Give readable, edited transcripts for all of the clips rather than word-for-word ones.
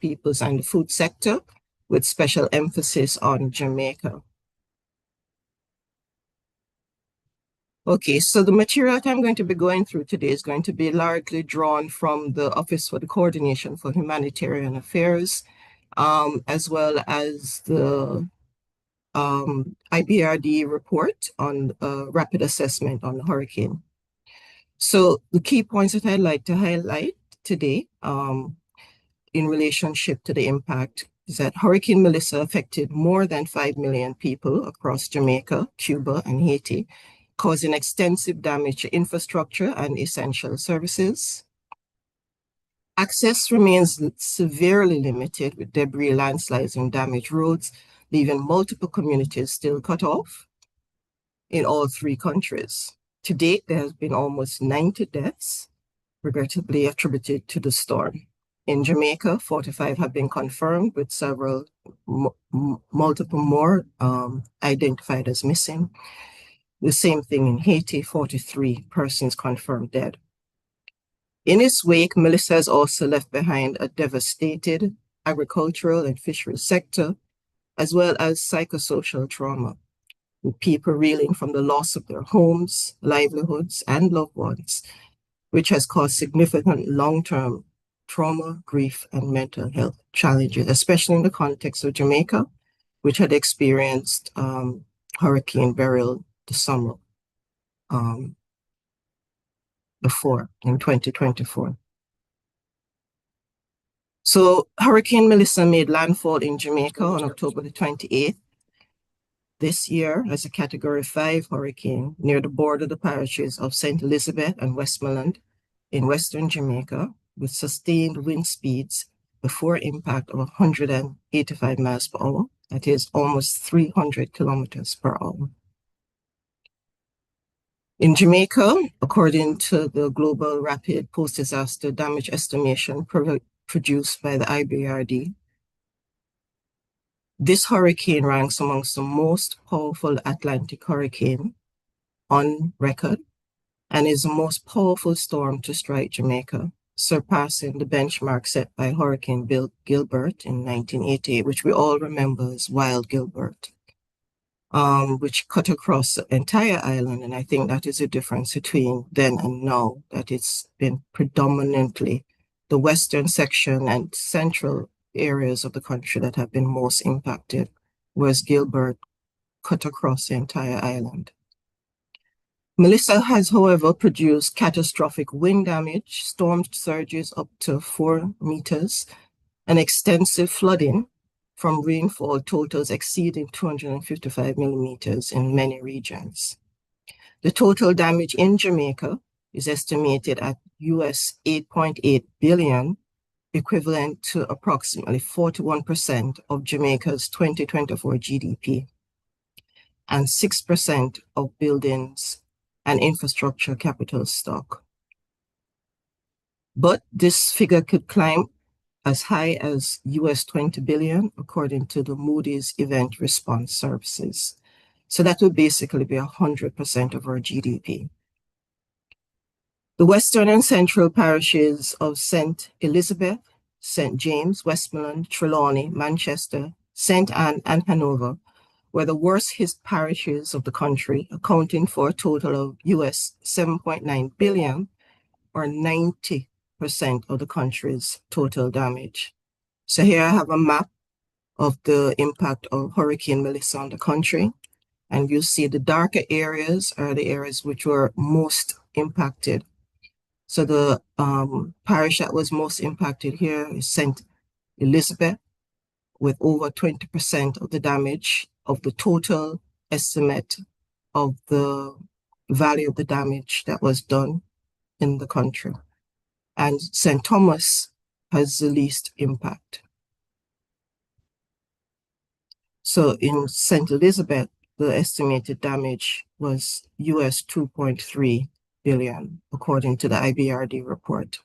peoples and the food sector, with special emphasis on Jamaica. Okay, so the material that I'm going to be going through today is going to be largely drawn from the Office for the Coordination for Humanitarian Affairs, as well as the IBRD report on rapid assessment on the hurricane. So the key points that I'd like to highlight today in relationship to the impact is that Hurricane Melissa affected more than 5 million people across Jamaica, Cuba, and Haiti, causing extensive damage to infrastructure and essential services. Access remains severely limited with debris, landslides, and damaged roads, leaving multiple communities still cut off in all three countries. To date, there has been almost 90 deaths, regrettably attributed to the storm. In Jamaica, 45 have been confirmed, with several multiple more identified as missing. The same thing in Haiti, 43 persons confirmed dead. In its wake, Melissa has also left behind a devastated agricultural and fisheries sector, as well as psychosocial trauma, with people reeling from the loss of their homes, livelihoods, and loved ones, which has caused significant long-term trauma, grief, and mental health challenges, especially in the context of Jamaica, which had experienced Hurricane Beryl the summer before, in 2024. So Hurricane Melissa made landfall in Jamaica on October the 28th this year as a Category 5 hurricane near the border of the parishes of St. Elizabeth and Westmoreland in western Jamaica, with sustained wind speeds before impact of 185 miles per hour. That is almost 300 kilometers per hour. In Jamaica, according to the Global Rapid Post-Disaster Damage Estimation produced by the IBRD, this hurricane ranks amongst the most powerful Atlantic hurricane on record and is the most powerful storm to strike Jamaica, surpassing the benchmark set by Hurricane Gilbert in 1988, which we all remember as Wild Gilbert, which cut across the entire island. And I think that is the difference between then and now, that it's been predominantly the western section and central areas of the country that have been most impacted, whereas Gilbert cut across the entire island. Melissa has, however, produced catastrophic wind damage, storm surges up to 4 meters, and extensive flooding from rainfall totals exceeding 255 millimeters in many regions. The total damage in Jamaica is estimated at US 8.8 billion, equivalent to approximately 41% of Jamaica's 2024 GDP, and 6% of buildings and infrastructure capital stock. But this figure could climb as high as US 20 billion, according to the Moody's Event Response Services. So that would basically be 100% of our GDP. The western and central parishes of St. Elizabeth, St. James, Westmoreland, Trelawney, Manchester, St. Anne, and Hanover were the worst hit parishes of the country, accounting for a total of US 7.9 billion, or 90% of the country's total damage. So here I have a map of the impact of Hurricane Melissa on the country, and you see the darker areas are the areas which were most impacted. So the parish that was most impacted here is St. Elizabeth, with over 20% of the damage of the total estimate of the value of the damage that was done in the country. And St. Thomas has the least impact. So in St. Elizabeth, the estimated damage was US 2.3 billion, according to the IBRD report.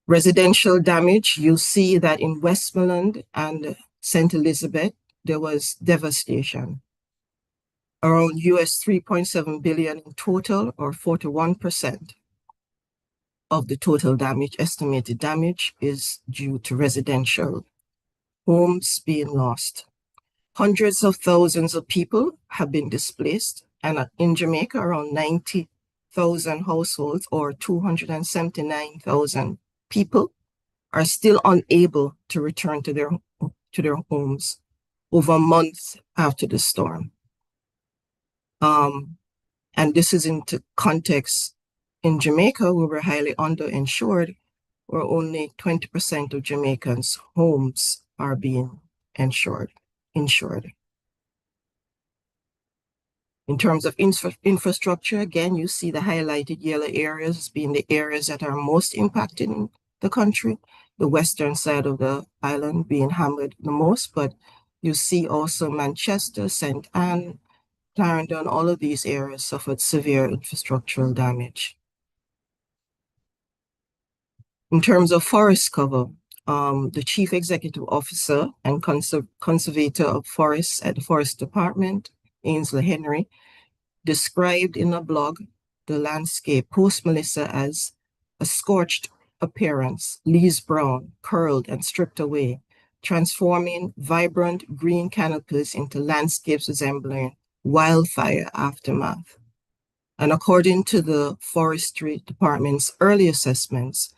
Residential damage, you see that in Westmoreland and St. Elizabeth, there was devastation. Around US 3.7 billion in total, or 41%. of the total damage, estimated damage, is due to residential homes being lost. Hundreds of thousands of people have been displaced, and in Jamaica, around 90,000 households, or 279,000 people, are still unable to return to their homes over months after the storm. And this is into context. In Jamaica, we were highly underinsured, where only 20% of Jamaicans' homes are being insured. In terms of infrastructure, again, you see the highlighted yellow areas as being the areas that are most impacted in the country, the western side of the island being hammered the most, but you see also Manchester, St. Anne, Clarendon, all of these areas suffered severe infrastructural damage. In terms of forest cover, the Chief Executive Officer and Conservator of Forests at the Forest Department, Ainsley Henry, described in a blog the landscape post-Melissa as a scorched appearance, leaves brown, curled and stripped away, transforming vibrant green canopies into landscapes resembling wildfire aftermath. And according to the Forestry Department's early assessments,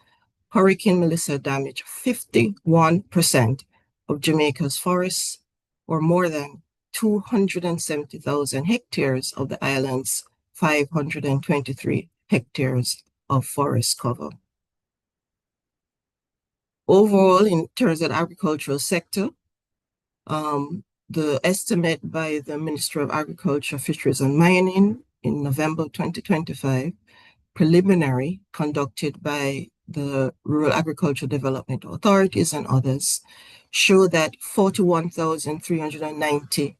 Hurricane Melissa damaged 51% of Jamaica's forests, or more than 270,000 hectares of the island's 523 hectares of forest cover. Overall, in terms of the agricultural sector, the estimate by the Ministry of Agriculture, Fisheries and Mining in November 2025, preliminary, conducted by the Rural Agriculture Development Authorities and others, show that 41,390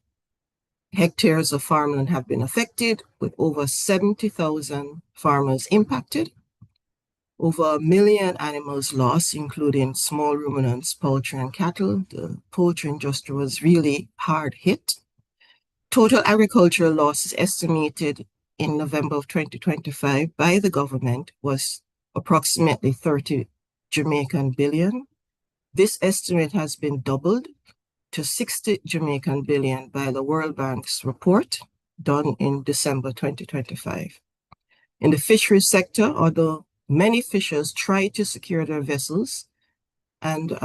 hectares of farmland have been affected, with over 70,000 farmers impacted, over 1 million animals lost, including small ruminants, poultry, and cattle. The poultry industry was really hard hit. Total agricultural losses estimated in November of 2025 by the government was approximately 30 Jamaican billion. This estimate has been doubled to 60 Jamaican billion by the World Bank's report done in December 2025. In the fisheries sector, although many fishers tried to secure their vessels and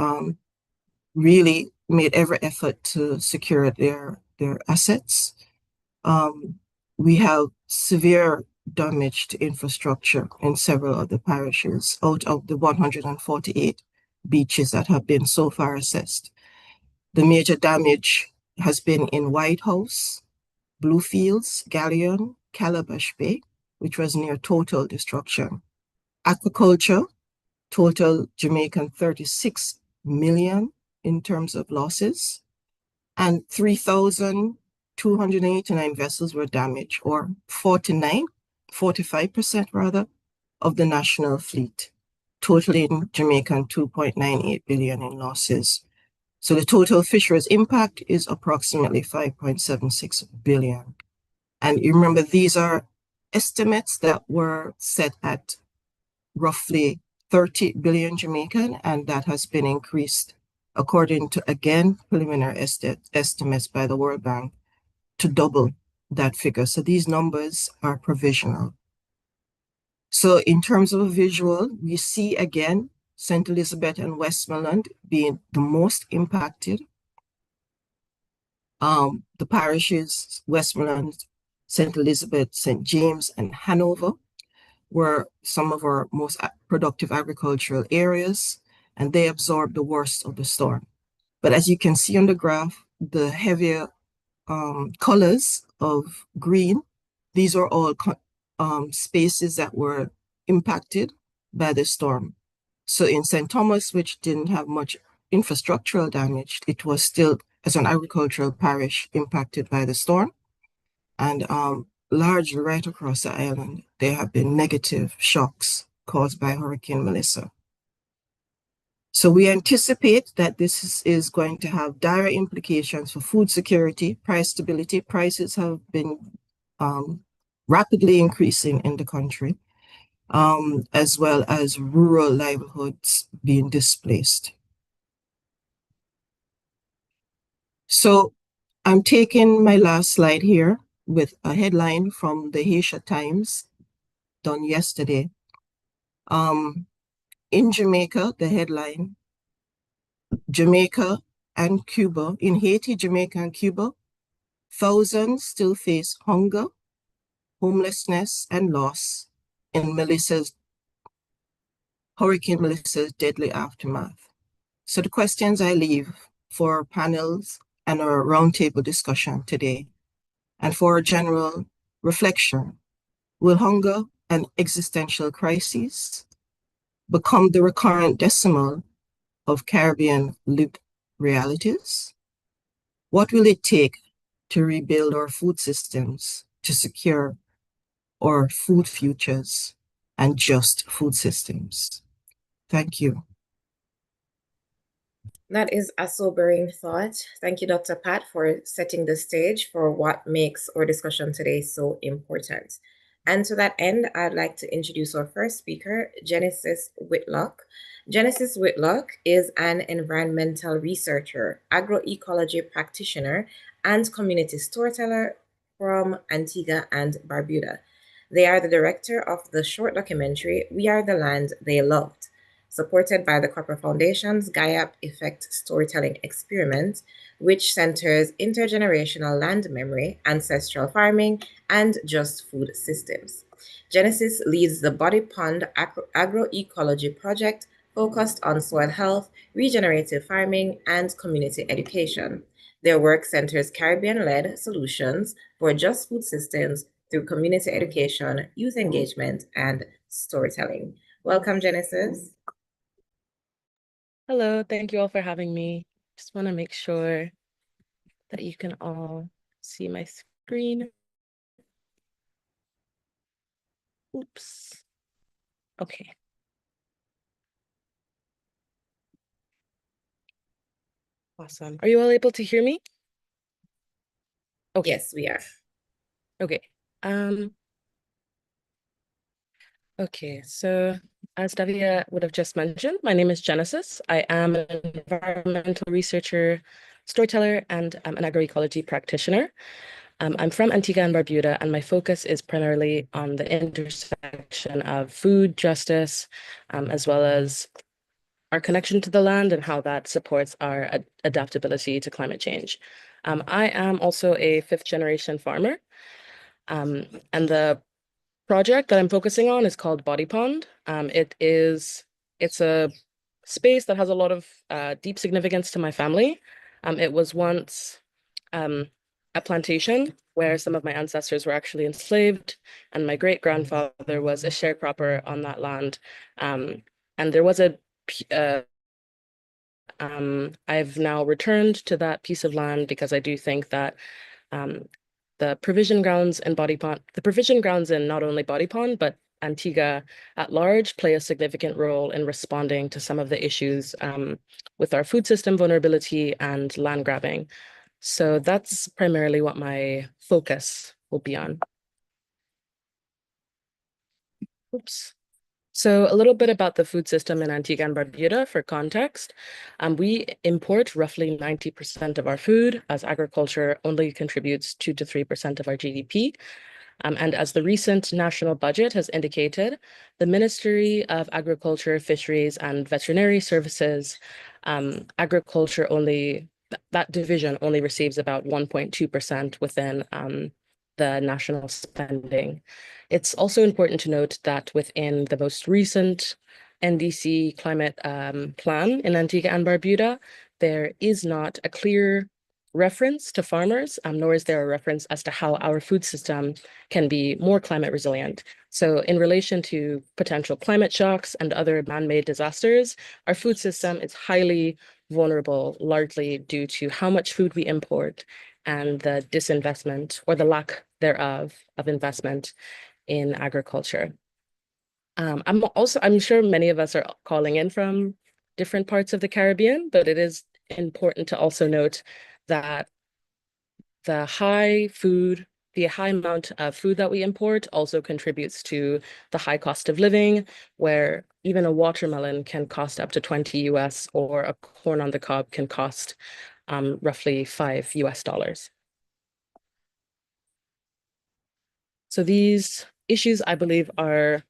really made every effort to secure their assets, we have severe damage to infrastructure in several of the parishes out of the 148 beaches that have been so far assessed. The major damage has been in White House, Bluefields, Galleon, Calabash Bay, which was near total destruction. Aquaculture, total Jamaican 36 million in terms of losses, and 3,289 vessels were damaged, or 45% rather, of the national fleet, totaling Jamaican 2.98 billion in losses. So the total fisheries impact is approximately 5.76 billion. And you remember, these are estimates that were set at roughly 30 billion Jamaican, and that has been increased according to, again, preliminary estimates by the World Bank to double that figure. So these numbers are provisional. So in terms of a visual, we see again St. Elizabeth and Westmoreland being the most impacted. The parishes, Westmoreland, St. Elizabeth, St. James, and Hanover were some of our most productive agricultural areas, and they absorbed the worst of the storm. But as you can see on the graph, the heavier colors of green, these are all spaces that were impacted by the storm. So in St. Thomas, which didn't have much infrastructural damage, it was still, as an agricultural parish, impacted by the storm. And largely right across the island, there have been negative shocks caused by Hurricane Melissa. So we anticipate that this is going to have dire implications for food security, price stability. Prices have been rapidly increasing in the country. as well as rural livelihoods being displaced. So I'm taking my last slide here with a headline from the Haitian Times done yesterday. In Jamaica, the headline, Jamaica and Cuba, in Haiti, Jamaica, and Cuba, thousands still face hunger, homelessness, and loss in Hurricane Melissa's deadly aftermath. So the questions I leave for panels and our roundtable discussion today, and for a general reflection, will hunger and existential crises become the recurrent decimal of Caribbean lived realities? What will it take to rebuild our food systems to secure our food futures and just food systems? Thank you. That is a sobering thought. Thank you, Dr. Pat, for setting the stage for what makes our discussion today so important. And to that end, I'd like to introduce our first speaker, Genesis Whitlock. Genesis Whitlock is an environmental researcher, agroecology practitioner, and community storyteller from Antigua and Barbuda. They are the director of the short documentary, We Are the Land They Loved, supported by the Copper Foundation's Gaiap Effect storytelling experiment, which centers intergenerational land memory, ancestral farming, and just food systems. Genesis leads the Body Pond Agroecology Project, focused on soil health, regenerative farming, and community education. Their work centers Caribbean-led solutions for just food systems through community education, youth engagement, and storytelling. Welcome, Genesis. Hello, thank you all for having me. Just want to make sure that you can all see my screen. Oops. Okay. Awesome. Are you all able to hear me? Okay. Yes, we are. Okay. Okay, so as Davia would have just mentioned, my name is Genesis. I am an environmental researcher, storyteller, and an agroecology practitioner. I'm from Antigua and Barbuda, and my focus is primarily on the intersection of food justice, as well as our connection to the land and how that supports our adaptability to climate change. I am also a fifth-generation farmer, and the project that I'm focusing on is called Body Pond. It's a space that has a lot of deep significance to my family. It was once a plantation where some of my ancestors were actually enslaved, and my great-grandfather was a sharecropper on that land. And there was I've now returned to that piece of land because I do think that the provision grounds in not only Body Pond, but Antigua at large play a significant role in responding to some of the issues with our food system vulnerability and land grabbing. So that's primarily what my focus will be on. Oops. So a little bit about the food system in Antigua and Barbuda for context. We import roughly 90% of our food, as agriculture only contributes 2 to 3% of our GDP. And as the recent national budget has indicated, the Ministry of Agriculture, Fisheries, and Veterinary Services, that division only receives about 1.2% within the national spending. It's also important to note that within the most recent NDC climate plan in Antigua and Barbuda, there is not a clear reference to farmers, nor is there a reference as to how our food system can be more climate resilient. So in relation to potential climate shocks and other man-made disasters, our food system is highly vulnerable, largely due to how much food we import and the disinvestment or the lack thereof of investment in agriculture. I'm sure many of us are calling in from different parts of the Caribbean, but it is important to also note that the high food the high amount of food that we import also contributes to the high cost of living, where even a watermelon can cost up to 20 US, or a corn on the cob can cost roughly $5 US. So these issues, I believe, are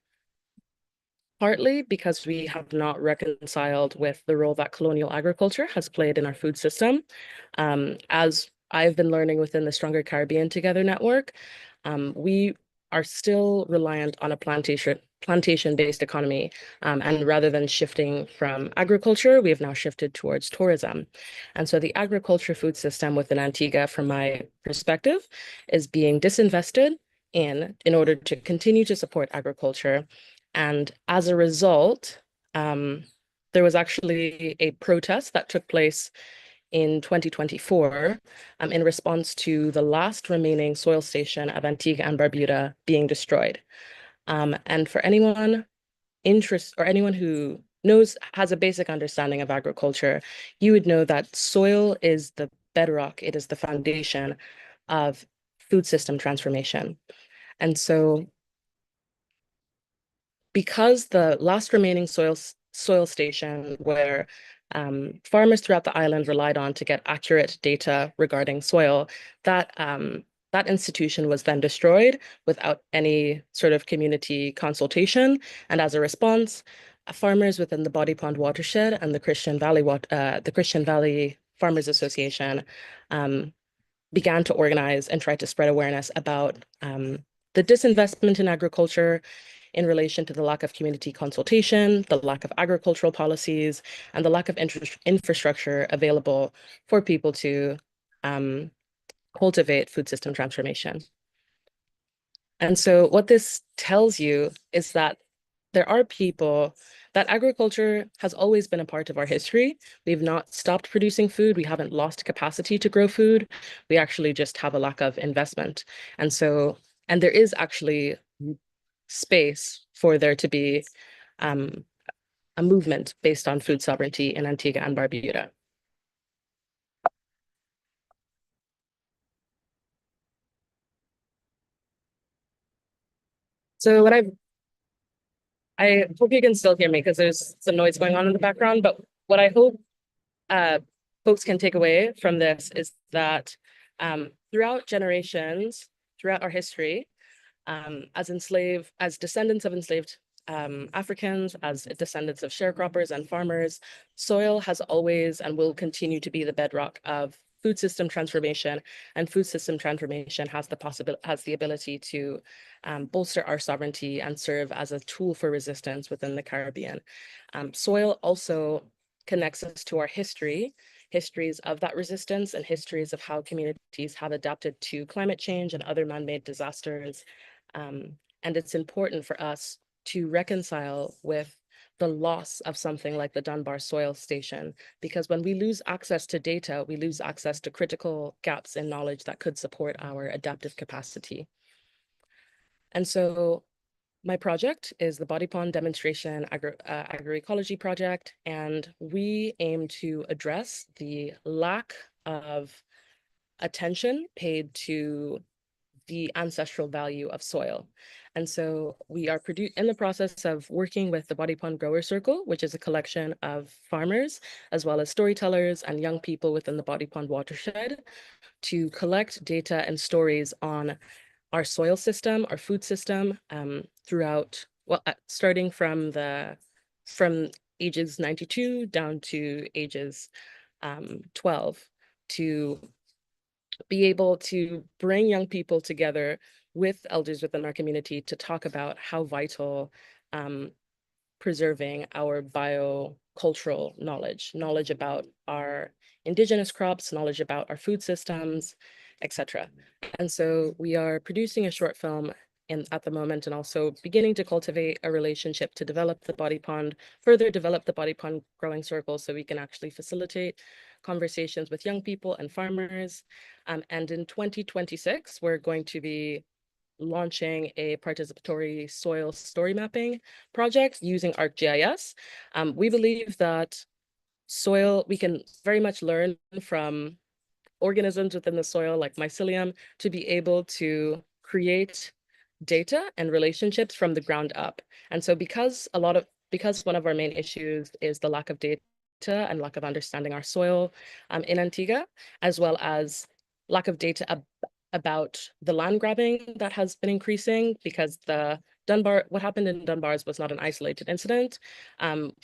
partly because we have not reconciled with the role that colonial agriculture has played in our food system. As I've been learning within the Stronger Caribbean Together network, we are still reliant on a plantation-based economy. And rather than shifting from agriculture, we have now shifted towards tourism. And so the agriculture food system within Antigua, from my perspective, is being disinvested in order to continue to support agriculture. And as a result, there was actually a protest that took place in 2024 in response to the last remaining soil station of Antigua and Barbuda being destroyed. And for anyone anyone who has a basic understanding of agriculture, you would know that soil is the bedrock, it is the foundation of food system transformation. And so because the last remaining soil station where farmers throughout the island relied on to get accurate data regarding soil, that institution was then destroyed without any sort of community consultation. And as a response, farmers within the Body Pond watershed and the Christian Valley Farmers Association began to organize and try to spread awareness about the disinvestment in agriculture in relation to the lack of community consultation, the lack of agricultural policies, and the lack of infrastructure available for people to cultivate food system transformation. And so what this tells you is that there are people that agriculture has always been a part of our history. We've not stopped producing food. We haven't lost capacity to grow food. We actually just have a lack of investment. And there is actually space for there to be a movement based on food sovereignty in Antigua and Barbuda. So I hope you can still hear me because there's some noise going on in the background, but what I hope folks can take away from this is that throughout generations, throughout our history, as descendants of enslaved Africans, as descendants of sharecroppers and farmers, soil has always and will continue to be the bedrock of food system transformation, and food system transformation has the ability to bolster our sovereignty and serve as a tool for resistance within the Caribbean. Soil also connects us to our histories of that resistance and histories of how communities have adapted to climate change and other man-made disasters. And it's important for us to reconcile with the loss of something like the Dunbar Soil Station, because when we lose access to data, we lose access to critical gaps in knowledge that could support our adaptive capacity. And so my project is the Body Pond Demonstration Agroecology Project, and we aim to address the lack of attention paid to the ancestral value of soil. And so we are in the process of working with the Body Pond Grower Circle, which is a collection of farmers, as well as storytellers and young people within the Body Pond watershed, to collect data and stories on our soil system, our food system, starting from ages 92 down to ages 12, to be able to bring young people together with elders within our community to talk about how vital preserving our biocultural knowledge about our indigenous crops, knowledge about our food systems, etc. And so we are producing a short film at the moment, and also beginning to cultivate a relationship to further develop the Body Pond growing circle, so we can actually facilitate conversations with young people and farmers. And in 2026, we're going to be launching a participatory soil story mapping project using ArcGIS. We believe that we can very much learn from organisms within the soil, like mycelium, to be able to create data and relationships from the ground up. And so because one of our main issues is the lack of data and lack of understanding our soil in Antigua, as well as lack of data about the land grabbing that has been increasing, because what happened in Dunbars was not an isolated incident.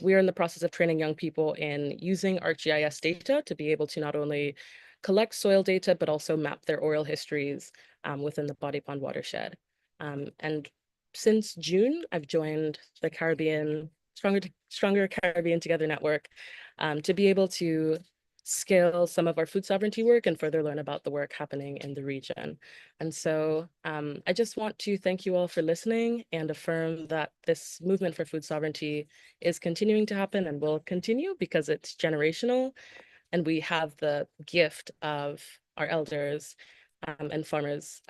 We are in the process of training young people in using ArcGIS data to be able to not only collect soil data, but also map their oral histories within the Body Pond watershed. And since June, I've joined the Stronger Caribbean Together network to be able to scale some of our food sovereignty work and further learn about the work happening in the region. And so I just want to thank you all for listening and affirm that this movement for food sovereignty is continuing to happen and will continue because it's generational. And we have the gift of our elders and farmers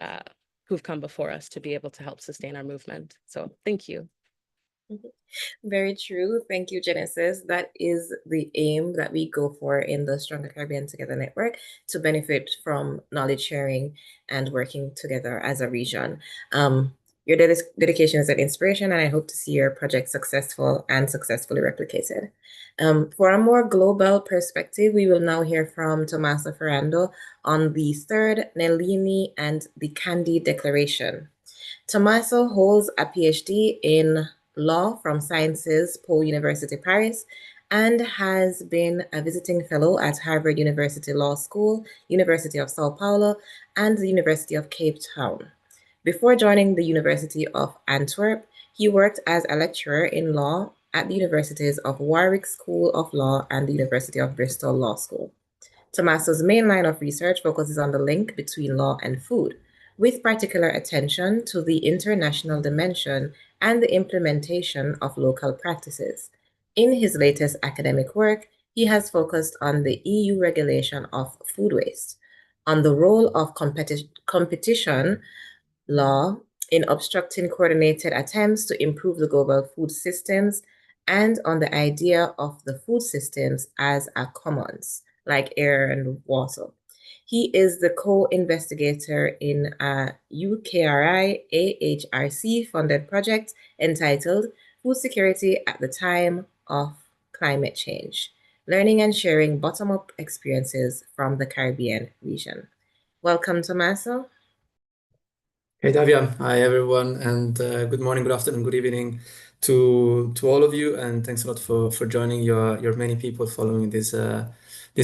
who've come before us to be able to help sustain our movement. So thank you. Very true. Thank you, Genesis. That is the aim that we go for in the Stronger Caribbean Together network, to benefit from knowledge sharing and working together as a region. Your dedication is an inspiration, and I hope to see your project successful and successfully replicated. For a more global perspective, we will now hear from Tommaso Ferrando on the third Nellini and the Candy Declaration. Tommaso holds a PhD in law from Sciences Po University Paris and has been a visiting fellow at Harvard University Law School, University of Sao Paulo, and the University of Cape Town. Before joining the University of Antwerp, he worked as a lecturer in law at the universities of Warwick School of Law and the University of Bristol Law School. Tommaso's main line of research focuses on the link between law and food, with particular attention to the international dimension and the implementation of local practices. In his latest academic work, he has focused on the EU regulation of food waste, on the role of competition law in obstructing coordinated attempts to improve the global food systems, and on the idea of the food systems as a commons, like air and water. He is the co-investigator in a UKRI AHRC funded project entitled Food Security at the Time of Climate Change, learning and sharing bottom-up experiences from the Caribbean region. Welcome, Tommaso. Hey Davia, hi everyone, and good morning, good afternoon, good evening to all of you, and thanks a lot for joining your many people following this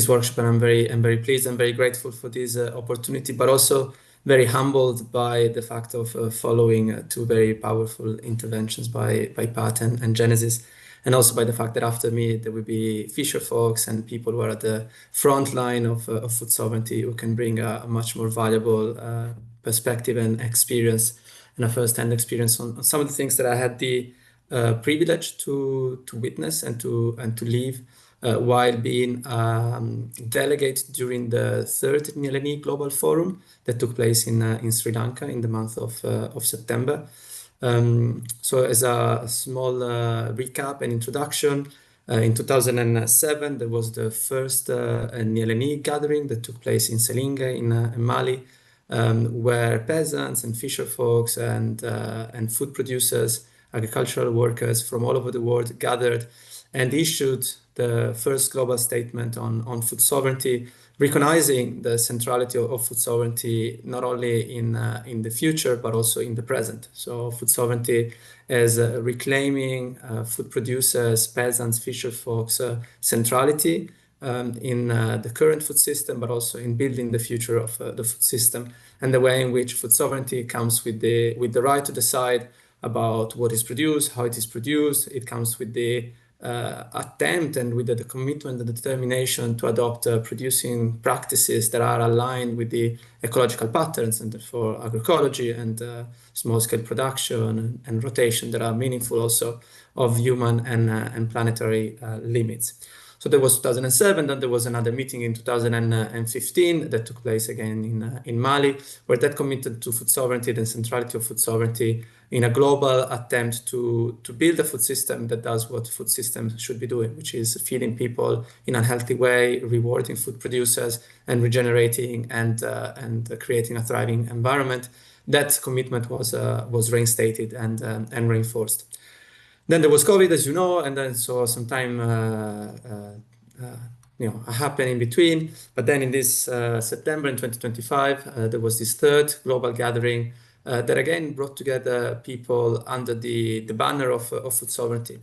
workshop. And I'm very pleased and very grateful for this opportunity, but also very humbled by the fact of following two very powerful interventions by Pat and Genesis, and also by the fact that after me there will be fisher folks and people who are at the front line of food sovereignty, who can bring a much more valuable perspective and experience, and a first-hand experience on some of the things that I had the privilege to witness and to live while being delegate during the third Nellini Global Forum that took place in Sri Lanka in the month of September. So as a small recap and introduction, in 2007 there was the first Nellini gathering that took place in Selinge in Mali, where peasants and fisher folks and food producers, agricultural workers from all over the world gathered and issued the first global statement on food sovereignty, recognizing the centrality of food sovereignty not only in the future but also in the present. So food sovereignty as reclaiming food producers, peasants, fisher folks centrality in the current food system, but also in building the future of the food system, and the way in which food sovereignty comes with the right to decide about what is produced, how it is produced. It comes with the attempt and with the commitment and the determination to adopt producing practices that are aligned with the ecological patterns, and therefore agroecology and small-scale production and rotation that are meaningful also of human and planetary limits. So there was 2007, then there was another meeting in 2015 that took place again in Mali, where that committed to food sovereignty and centrality of food sovereignty in a global attempt to build a food system that does what food systems should be doing, which is feeding people in a healthy way, rewarding food producers, and regenerating and creating a thriving environment. That commitment was reinstated and reinforced. Then there was COVID, as you know, and then so some time happened in between. But then in this September in 2025, there was this third global gathering that again brought together people under the banner of food sovereignty.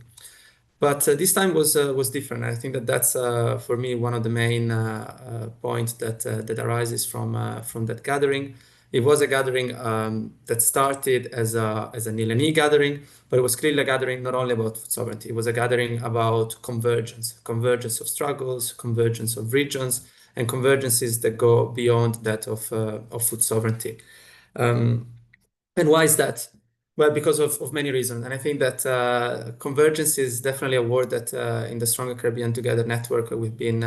But this time was different. I think that's for me one of the main points that arises from that gathering. It was a gathering that started as a Nilani gathering, but it was clearly a gathering not only about food sovereignty. It was a gathering about convergence of struggles, convergence of regions, and convergences that go beyond that of food sovereignty. And why is that? Well, because of many reasons. And I think that convergence is definitely a word that in the Stronger Caribbean Together network we've been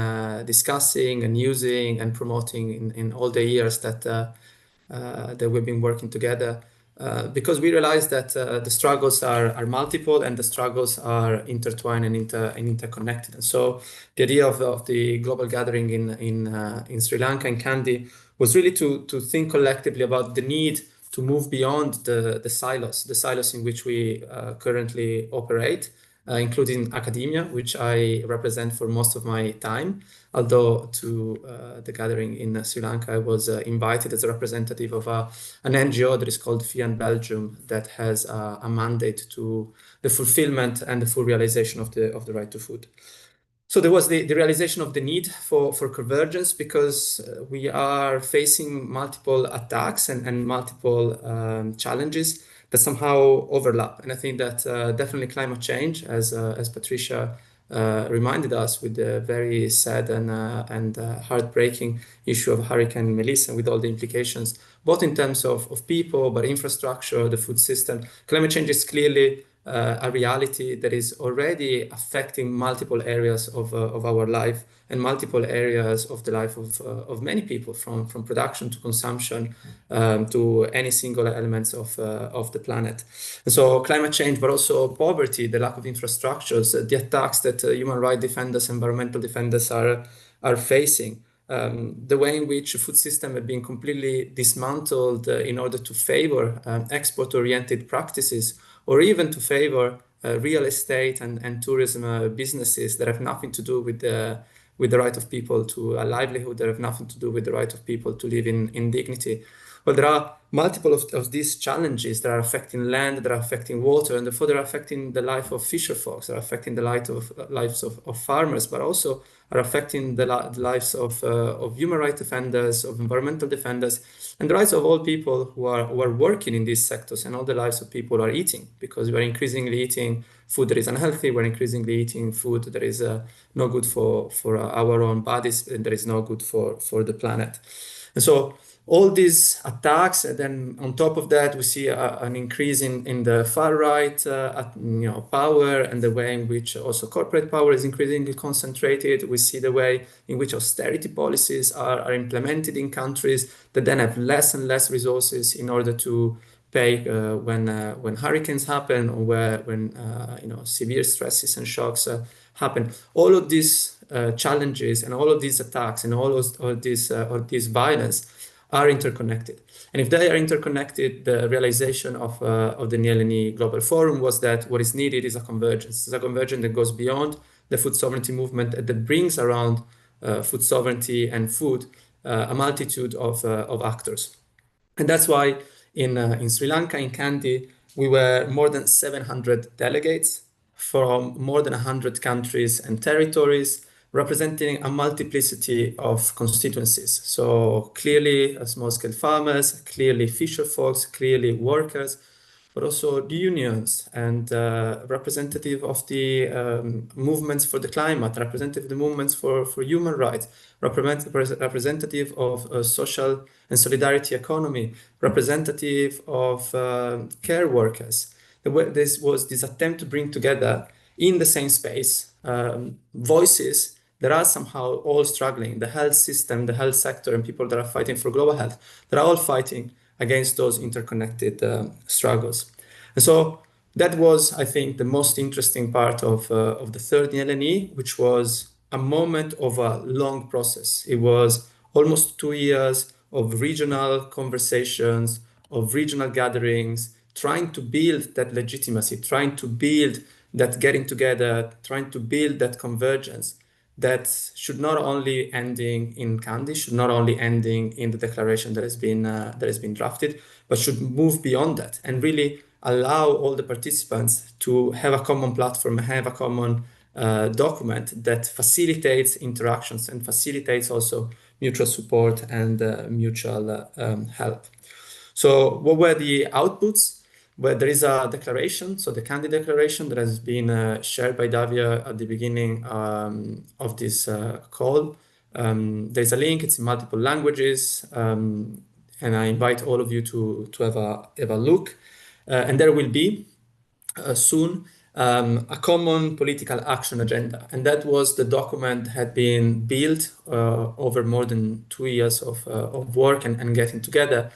discussing and using and promoting in all the years that we've been working together. Because we realize that the struggles are multiple and the struggles are intertwined and interconnected. And so the idea of the global gathering in Sri Lanka, in Kandy, was really to think collectively about the need to move beyond the silos in which we currently operate, including academia, which I represent for most of my time. Although to the gathering in Sri Lanka, I was invited as a representative of an NGO that is called FIAN Belgium, that has a mandate to the fulfillment and the full realization of the right to food. So there was the realization of the need for convergence, because we are facing multiple attacks and multiple challenges that somehow overlap. And I think that definitely climate change, as Patricia reminded us with the very sad and heartbreaking issue of Hurricane Melissa, with all the implications, both in terms of people, but infrastructure, the food system. Climate change is clearly a reality that is already affecting multiple areas of our life and multiple areas of the life of many people, from production to consumption to any single elements of the planet. And so climate change, but also poverty, the lack of infrastructures, the attacks that human rights defenders, environmental defenders are facing. The way in which food systems have been completely dismantled in order to favor export-oriented practices, or even to favor real estate and tourism businesses that have nothing to do with the right of people to a livelihood, that have nothing to do with the right of people to live in dignity. Well, there are multiple of these challenges that are affecting land, that are affecting water, and therefore they're affecting the life of fisher folks, they're affecting the lives of farmers, but also are affecting the lives of human rights defenders, of environmental defenders, and the rights of all people who are working in these sectors, and all the lives of people who are eating, because we're increasingly eating food that is unhealthy, we're increasingly eating food that is no good for our own bodies, and that is no good for the planet. And so all these attacks, and then on top of that, we see an increase in the far right power, and the way in which also corporate power is increasingly concentrated. We see the way in which austerity policies are implemented in countries that then have less and less resources in order to pay when hurricanes happen, or when severe stresses and shocks happen. All of these challenges and all of these attacks and all these violence are interconnected. And if they are interconnected, the realization of the Nyeleni Global Forum was that what is needed is a convergence. It's a convergence that goes beyond the food sovereignty movement, that brings around food sovereignty and food a multitude of actors. And that's why in Sri Lanka, in Kandy, we were more than 700 delegates from more than 100 countries and territories, representing a multiplicity of constituencies. So clearly small-scale farmers, clearly fisher folks, clearly workers, but also the unions and representative of the movements for the climate, representative of the movements for human rights, representative of social and solidarity economy, representative of care workers. This attempt to bring together in the same space voices that are somehow all struggling. The health system, the health sector, and people that are fighting for global health, they're all fighting against those interconnected struggles. And so that was, I think, the most interesting part of the third LNE, which was a moment of a long process. It was almost 2 years of regional conversations, of regional gatherings, trying to build that legitimacy, trying to build that getting together, trying to build that convergence that should not only ending in Candy, should not only ending in the declaration that has been drafted, but should move beyond that and really allow all the participants to have a common platform, have a common document that facilitates interactions and facilitates also mutual support and mutual help. So what were the outputs? Well, there is a declaration, so the Candy Declaration that has been shared by Davia at the beginning of this call. There's a link, it's in multiple languages, and I invite all of you to have a look. And there will be soon a common political action agenda. And that was the document that had been built over more than 2 years of work and getting together.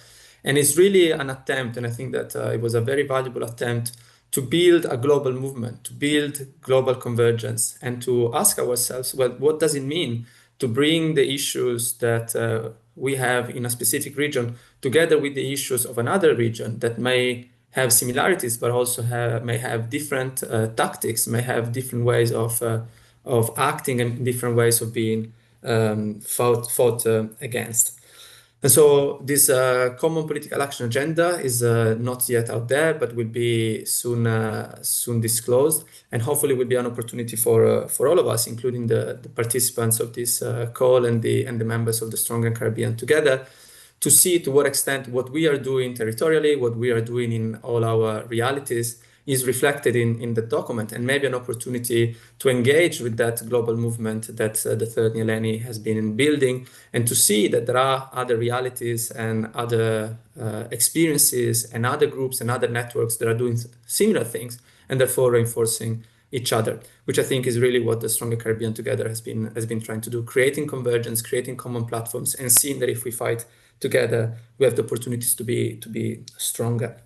And it's really an attempt, and I think that it was a very valuable attempt to build a global movement, to build global convergence, and to ask ourselves, well, what does it mean to bring the issues that we have in a specific region together with the issues of another region that may have similarities, but also may have different tactics, may have different ways of acting and different ways of being fought against. And so this common political action agenda is not yet out there, but will be soon disclosed, and hopefully will be an opportunity for all of us, including the participants of this call and the members of the Stronger Caribbean Together, to see to what extent what we are doing territorially, what we are doing in all our realities is reflected in the document, and maybe an opportunity to engage with that global movement that the third millennium has been building, and to see that there are other realities and other experiences and other groups and other networks that are doing similar things and therefore reinforcing each other, which I think is really what the Stronger Caribbean Together has been trying to do, creating convergence, creating common platforms, and seeing that if we fight together, we have the opportunities to be stronger.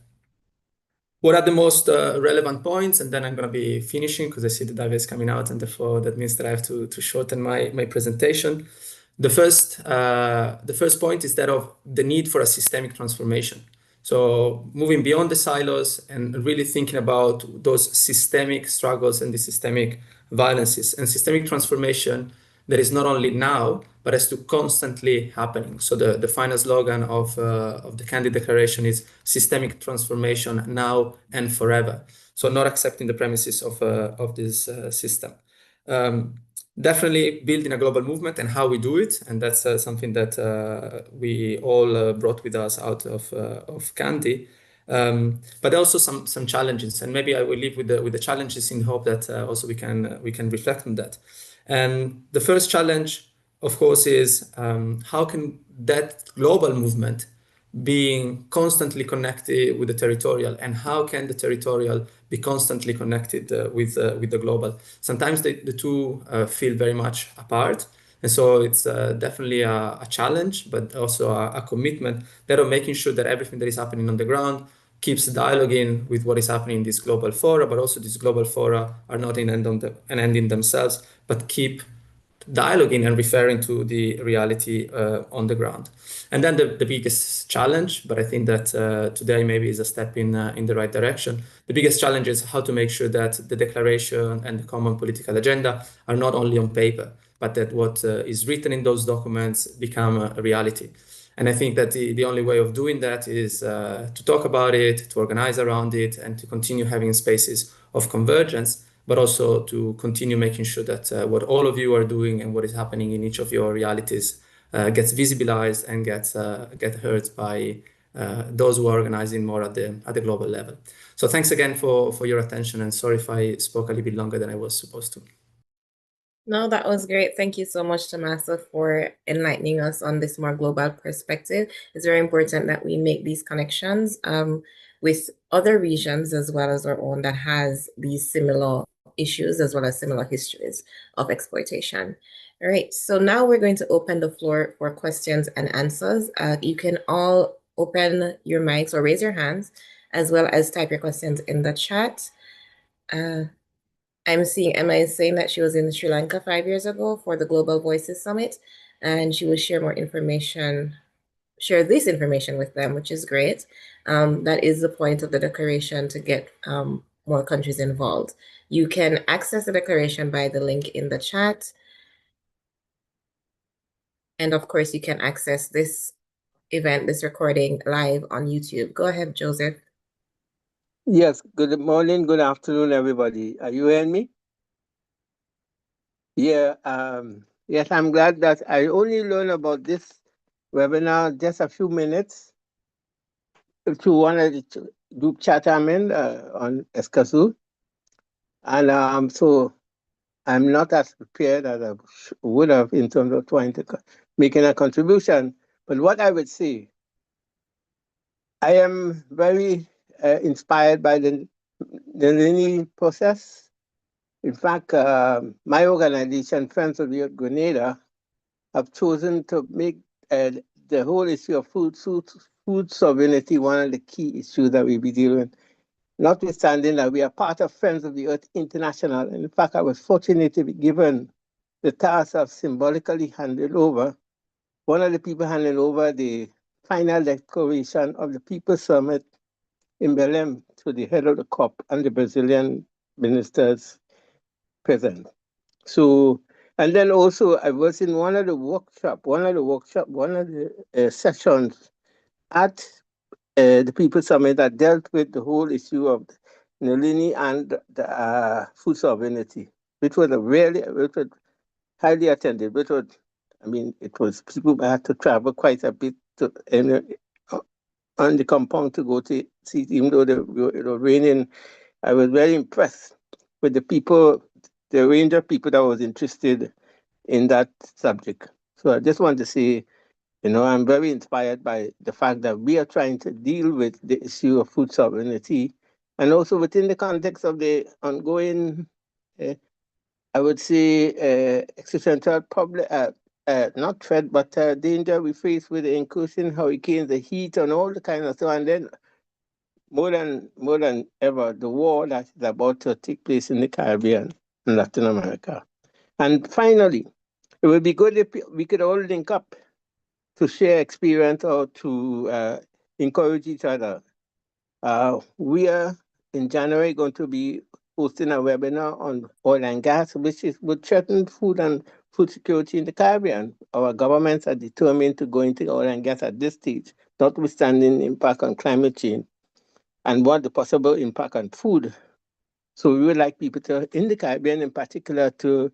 What are the most relevant points? And then I'm going to be finishing because I see the dive is coming out, and therefore that means that I have to shorten my presentation. The first point is that of the need for a systemic transformation. So moving beyond the silos and really thinking about those systemic struggles and the systemic violences, and systemic transformation that is not only now, but has to constantly happening. So the final slogan of the Candy Declaration is systemic transformation now and forever. So not accepting the premises of this system. Definitely building a global movement and how we do it, and that's something that we all brought with us out of Candy. But also some challenges, and maybe I will leave with the challenges in hope that also we can reflect on that. And the first challenge, of course, is how can that global movement being constantly connected with the territorial, and how can the territorial be constantly connected with the global? Sometimes the two feel very much apart. And so it's definitely a challenge, but also a commitment that of making sure that everything that is happening on the ground keeps dialoguing with what is happening in these global fora, but also these global fora are not an end in themselves, but keep dialoguing and referring to the reality on the ground. And then the biggest challenge, but I think that today maybe is a step in the right direction. The biggest challenge is how to make sure that the declaration and the common political agenda are not only on paper, but that what is written in those documents become a reality. And I think that the only way of doing that is to talk about it, to organize around it, and to continue having spaces of convergence, but also to continue making sure that what all of you are doing and what is happening in each of your realities gets visibilized and gets heard by those who are organizing more at the global level. So thanks again for your attention, and sorry if I spoke a little bit longer than I was supposed to. No, that was great. Thank you so much, Tommaso, for enlightening us on this more global perspective. It's very important that we make these connections with other regions as well as our own that has these similar issues as well as similar histories of exploitation. All right, so now we're going to open the floor for questions and answers. You can all open your mics or raise your hands, as well as type your questions in the chat. I'm seeing Emma is saying that she was in Sri Lanka 5 years ago for the Global Voices Summit, and she will share more information, share this information with them, which is great. That is the point of the declaration, to get more countries involved. You can access the declaration by the link in the chat. And of course, you can access this event, this recording, live on YouTube. Go ahead, Joseph. Yes, good morning, good afternoon, everybody. Are you hearing me? Yeah, yes, I'm glad that I only learned about this webinar just a few minutes through one of the group chat I'm in on Escazú. And so I'm not as prepared as I would have in terms of trying to making a contribution. But what I would say, I am very inspired by the Lini process. In fact, my organization, Friends of the Earth Grenada, have chosen to make the whole issue of food sovereignty one of the key issues that we'll be dealing with. Notwithstanding that we are part of Friends of the Earth International, and in fact, I was fortunate to be given the task of symbolically handing over, one of the people handing over the final declaration of the People's Summit in Belém to the head of the COP and the Brazilian ministers present. So, and then also I was in one of the sessions at the People's Summit that dealt with the whole issue of Nalini and the food sovereignty, which was highly attended, it was people had to travel quite a bit on the compound to go to see it, even though it was raining. I was very impressed with the people, the range of people that was interested in that subject. So I just want to say, I'm very inspired by the fact that we are trying to deal with the issue of food sovereignty, and also within the context of the ongoing, I would say, existential problem, not threat, but danger we face with the incursion, hurricanes, the heat, and all the kind of stuff. And then more than ever, the war that is about to take place in the Caribbean and Latin America. And finally, it would be good if we could all link up to share experience or to encourage each other. We are in January going to be hosting a webinar on oil and gas, which would threaten food and food security in the Caribbean. Our governments are determined to go into oil and gas at this stage, notwithstanding impact on climate change and what the possible impact on food. So we would like people in the Caribbean in particular, to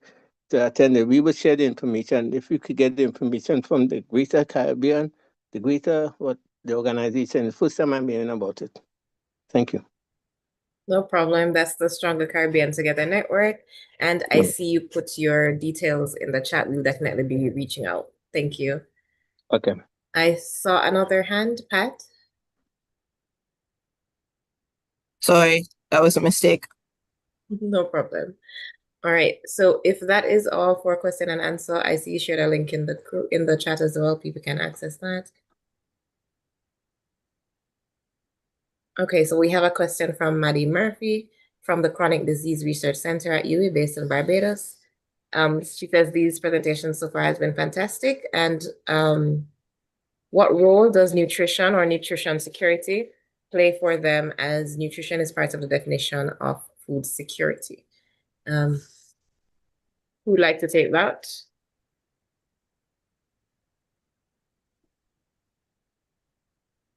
attend it. We will share the information. If we could get the information from the greater Caribbean, what the organization, the first time I'm hearing about it. Thank you. No problem. That's the Stronger Caribbean Together Network. And I see you put your details in the chat. We'll definitely be reaching out. Thank you. Okay. I saw another hand, Pat. Sorry, that was a mistake. No problem. All right. So if that is all for question and answer, I see you shared a link in the chat as well. People can access that. Okay, so we have a question from Maddie Murphy from the Chronic Disease Research Center at UWI, based in Barbados. She says these presentations so far has been fantastic. And what role does nutrition or nutrition security play for them, as nutrition is part of the definition of food security? Who would like to take that?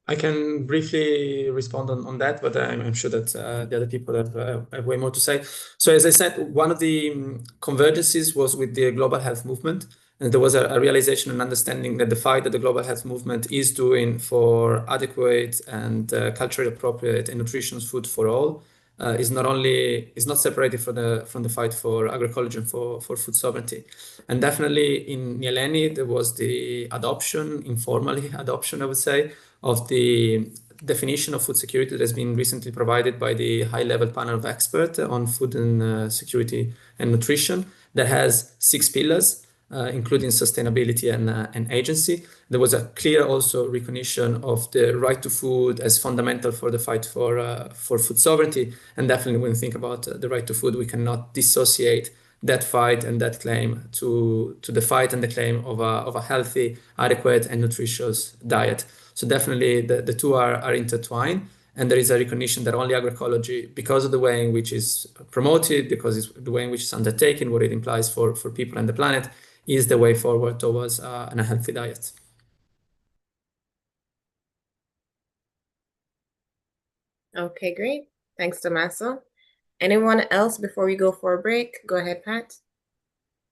I can briefly respond on that, but I'm sure that the other people have way more to say. So as I said, one of the convergences was with the global health movement. And there was a realization and understanding that the fight that the global health movement is doing for adequate and culturally appropriate and nutritious food for all is not separated from the fight for agriculture and for food sovereignty. And definitely in Nyeleni, there was the informally adoption, I would say, of the definition of food security that has been recently provided by the high-level panel of experts on food and security and nutrition, that has 6 pillars. including sustainability and agency. There was a clear also recognition of the right to food as fundamental for the fight for food sovereignty. And definitely when we think about the right to food, we cannot dissociate that fight and that claim to the fight and the claim of a healthy, adequate, and nutritious diet. So definitely the two are intertwined. And there is a recognition that only agroecology, because of the way in which it's promoted, because it's the way in which it's undertaken, what it implies for people and the planet, is the way forward towards a healthy diet. Okay, great. Thanks, Tommaso. Anyone else before we go for a break? Go ahead, Pat.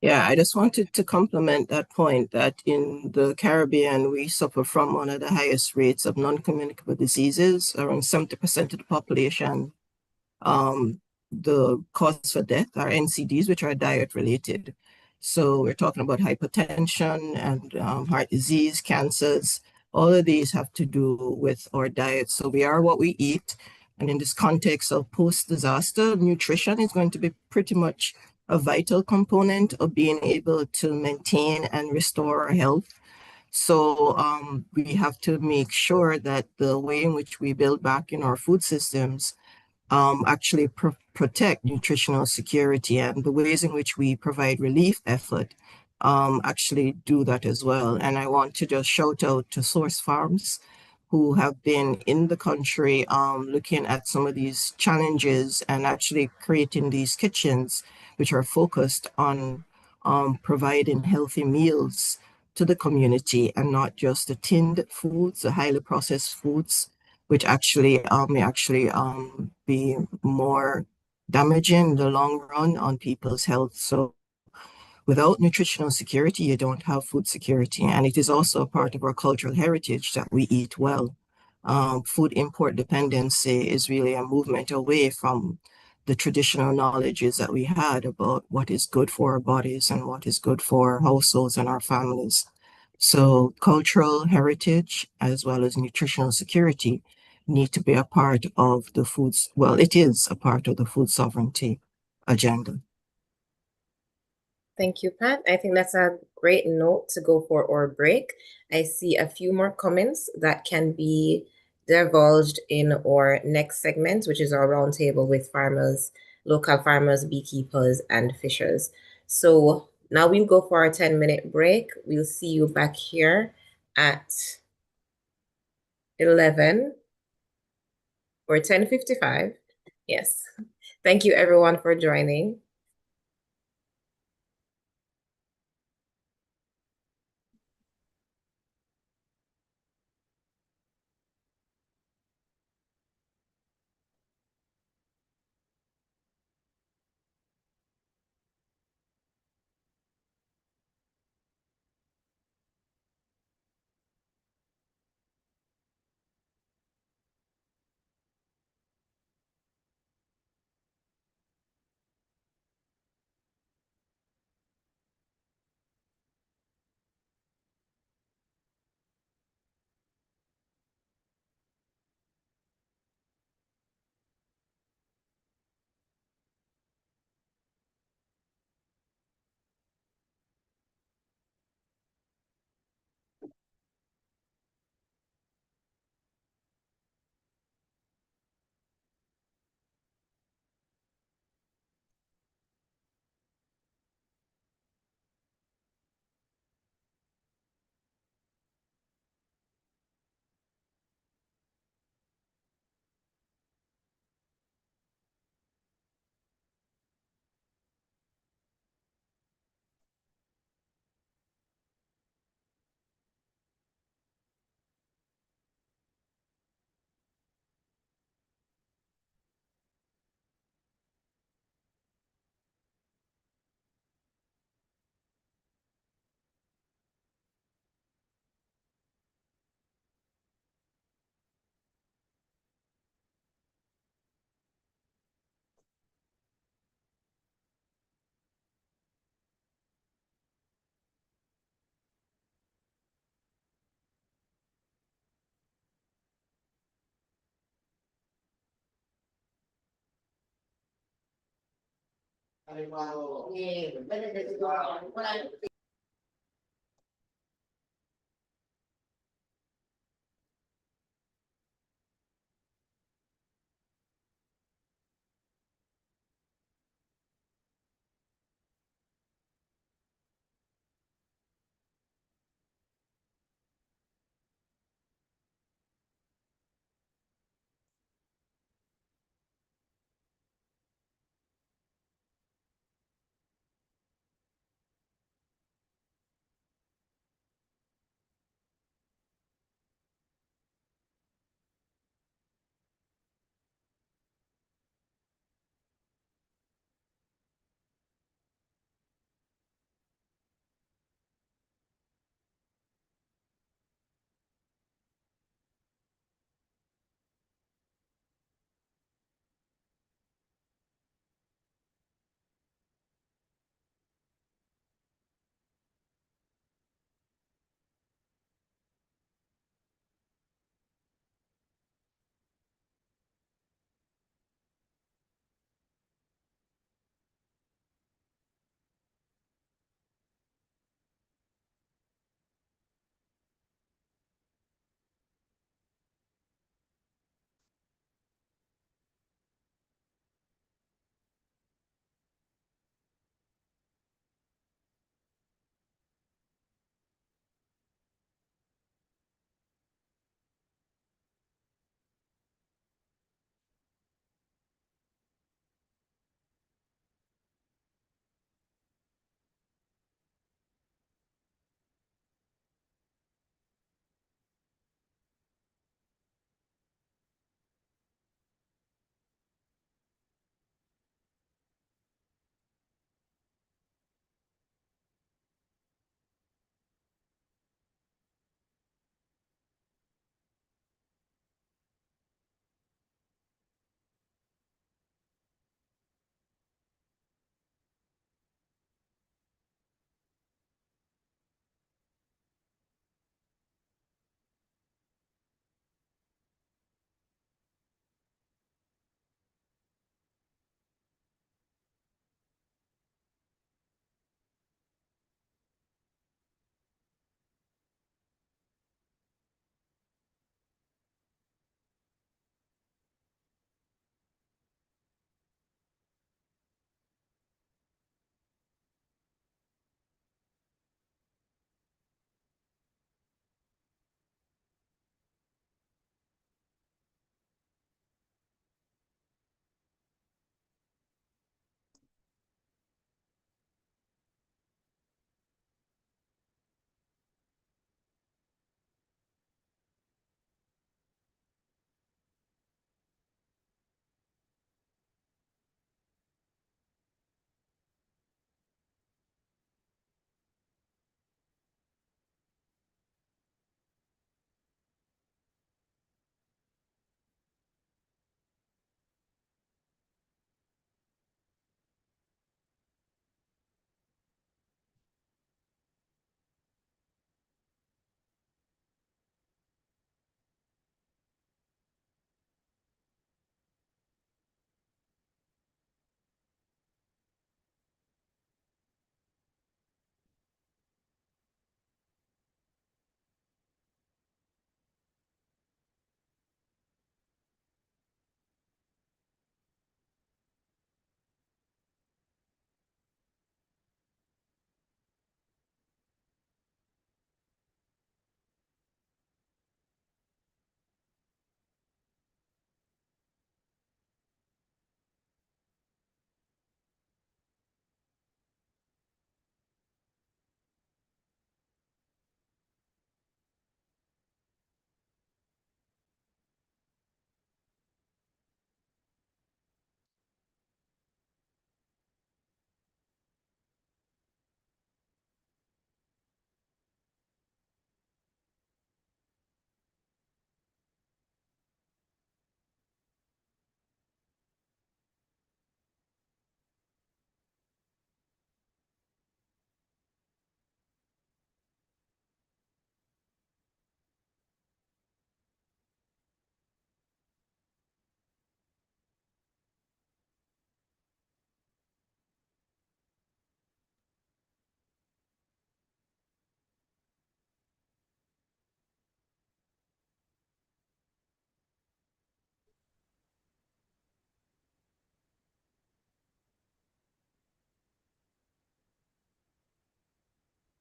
Yeah, I just wanted to complement that point that in the Caribbean, we suffer from one of the highest rates of non-communicable diseases. Around 70% of the population, the cause for death are NCDs, which are diet related. So we're talking about hypertension and heart disease, cancers. All of these have to do with our diet. So we are what we eat. And in this context of post-disaster, nutrition is going to be pretty much a vital component of being able to maintain and restore our health. So we have to make sure that the way in which we build back in our food systems actually protect nutritional security, and the ways in which we provide relief effort actually do that as well. And I want to just shout out to Source Farms, who have been in the country looking at some of these challenges and actually creating these kitchens, which are focused on providing healthy meals to the community and not just the tinned foods, the highly processed foods, which actually may actually be more damaging in the long run on people's health. So without nutritional security, you don't have food security. And it is also a part of our cultural heritage that we eat well. Food import dependency is really a movement away from the traditional knowledges that we had about what is good for our bodies and what is good for our households and our families. So cultural heritage as well as nutritional security need to be a part of the foods. Well, it is a part of the food sovereignty agenda. Thank you, Pat. I think that's a great note to go for our break. I see a few more comments that can be divulged in our next segment, which is our roundtable with farmers, local farmers, beekeepers, and fishers. So now we'll go for our 10-minute break. We'll see you back here at 11 or 10:55. Yes. Thank you everyone for joining.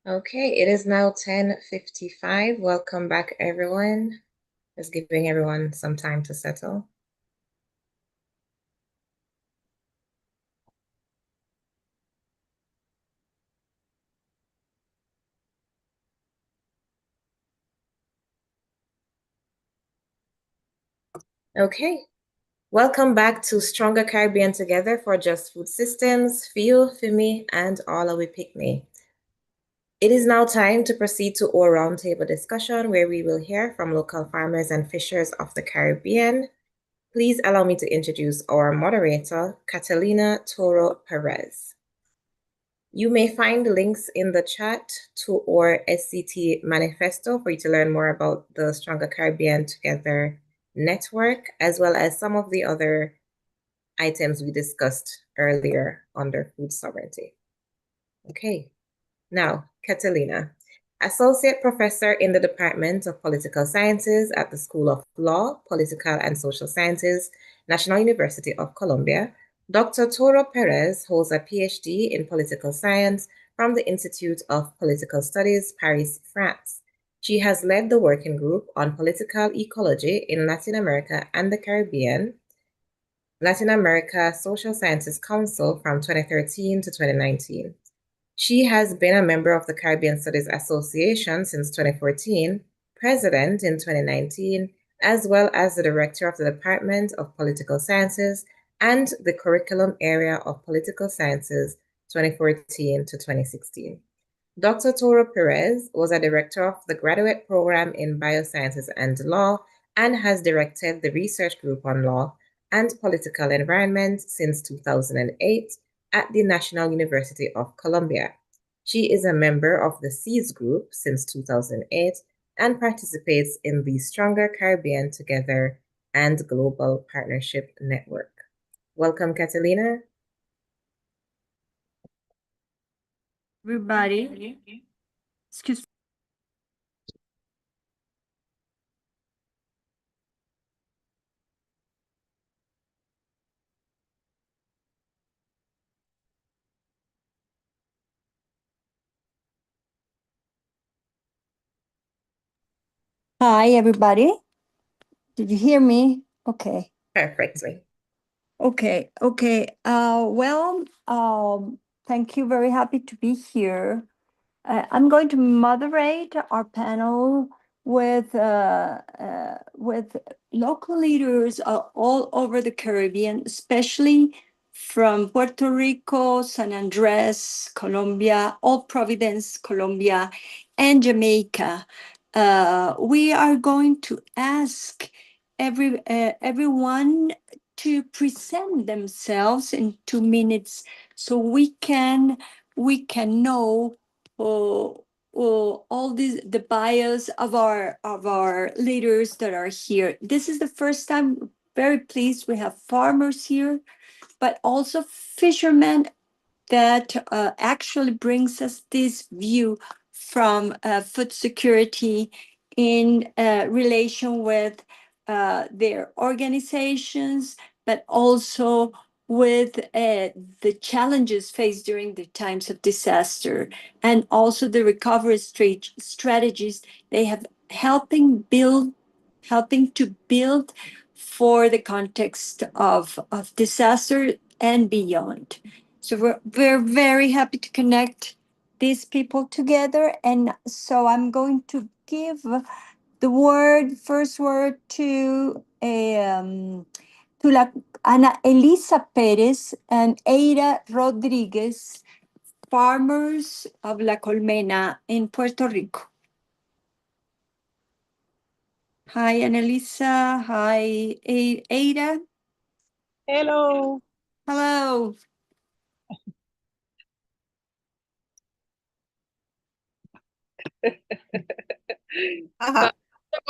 Okay, it is now 10:55. Welcome back, everyone. Just giving everyone some time to settle. Okay, welcome back to Stronger Caribbean Together for Just Food Systems, for you, for me, and all of we Pickney. It is now time to proceed to our roundtable discussion where we will hear from local farmers and fishers of the Caribbean. Please allow me to introduce our moderator, Catalina Toro Perez. You may find links in the chat to our SCT manifesto for you to learn more about the Stronger Caribbean Together network, as well as some of the other items we discussed earlier under food sovereignty. Okay, now, Catalina, Associate Professor in the Department of Political Sciences at the School of Law, Political and Social Sciences, National University of Colombia, Dr. Toro Perez holds a PhD in Political Science from the Institute of Political Studies, Paris, France. She has led the working group on political ecology in Latin America and the Caribbean, Latin America Social Sciences Council from 2013 to 2019. She has been a member of the Caribbean Studies Association since 2014, president in 2019, as well as the director of the Department of Political Sciences and the Curriculum Area of Political Sciences 2014 to 2016. Dr. Toro Perez was a director of the graduate program in Biosciences and Law and has directed the research group on law and political environment since 2008 at the National University of Colombia. She is a member of the SEAS group since 2008 and participates in the Stronger Caribbean Together and Global Partnership Network. Welcome, Catalina. Everybody, excuse me. Hi, everybody. Did you hear me? Okay. Perfectly. Okay. Thank you. Very happy to be here. I'm going to moderate our panel with local leaders all over the Caribbean, especially from Puerto Rico, San Andres, Colombia, all Providence, Colombia, and Jamaica. We are going to ask everyone to present themselves in 2 minutes so we can know all the bios of our leaders that are here. This is the first time. Very pleased we have farmers here, but also fishermen that actually brings us this view from food security in relation with their organizations, but also with the challenges faced during the times of disaster, and also the recovery strategies they have helping to build for the context of disaster and beyond. So we're very happy to connect these people together. And so I'm going to give the first word to Ana Elisa Perez and Eira Rodriguez, farmers of La Colmena in Puerto Rico. Hi, Annalisa. Hi, Ada. Hello. Hello.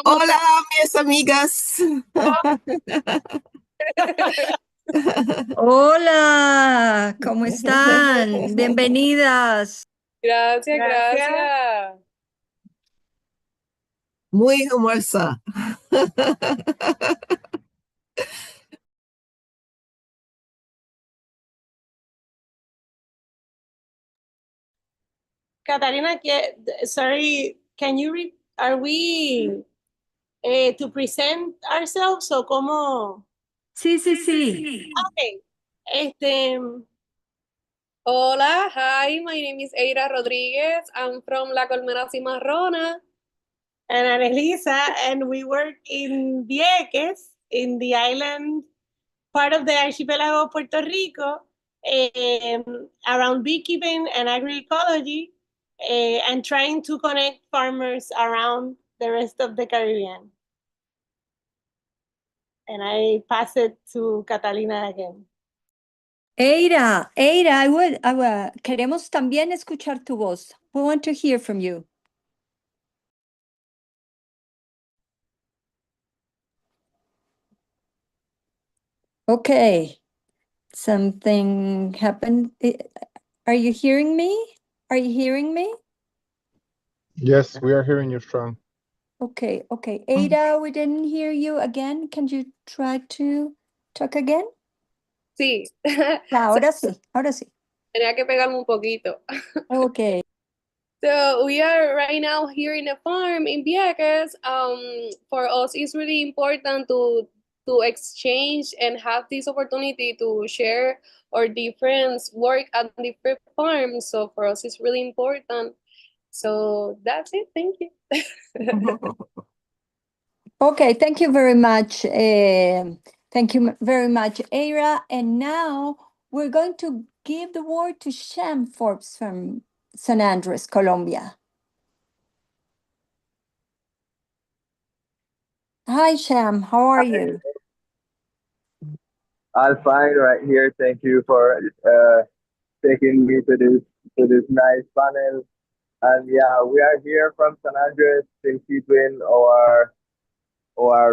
Hola, mis amigas. Hola, ¿cómo están? Bienvenidas. Gracias. Muy hermosa. Catalina, sorry, are we to present ourselves o cómo? Sí, sí, sí. Okay. Este, Hola, hi, my name is Eira Rodriguez. I'm from La Colmena Cimarrona. and Annalisa, and we work in Vieques, in the island part of the archipelago of Puerto Rico, around beekeeping and agroecology, and trying to connect farmers around the rest of the Caribbean. And I pass it to Catalina again. Eira, queremos también escuchar tu voz. We want to hear from you. Okay, something happened. Are you hearing me? Are you hearing me? Yes, we are hearing you strong. Okay. Ada, we didn't hear you again. Can you try to talk again? Sí. Ahora sí. Tenía que pegarme un poquito. Okay. So we are right now here in a farm in Vieques. For us, it's really important to exchange and have this opportunity to share our different work at different farms. So for us, it's really important. So that's it. Thank you. Okay, thank you very much. Thank you very much, Eira. And now we're going to give the word to Shem Forbes from San Andres, Colombia. Hi, Shem. How are you? I'm fine right here. Thank you for taking me to this nice panel. And yeah, we are here from San Andres, still keeping our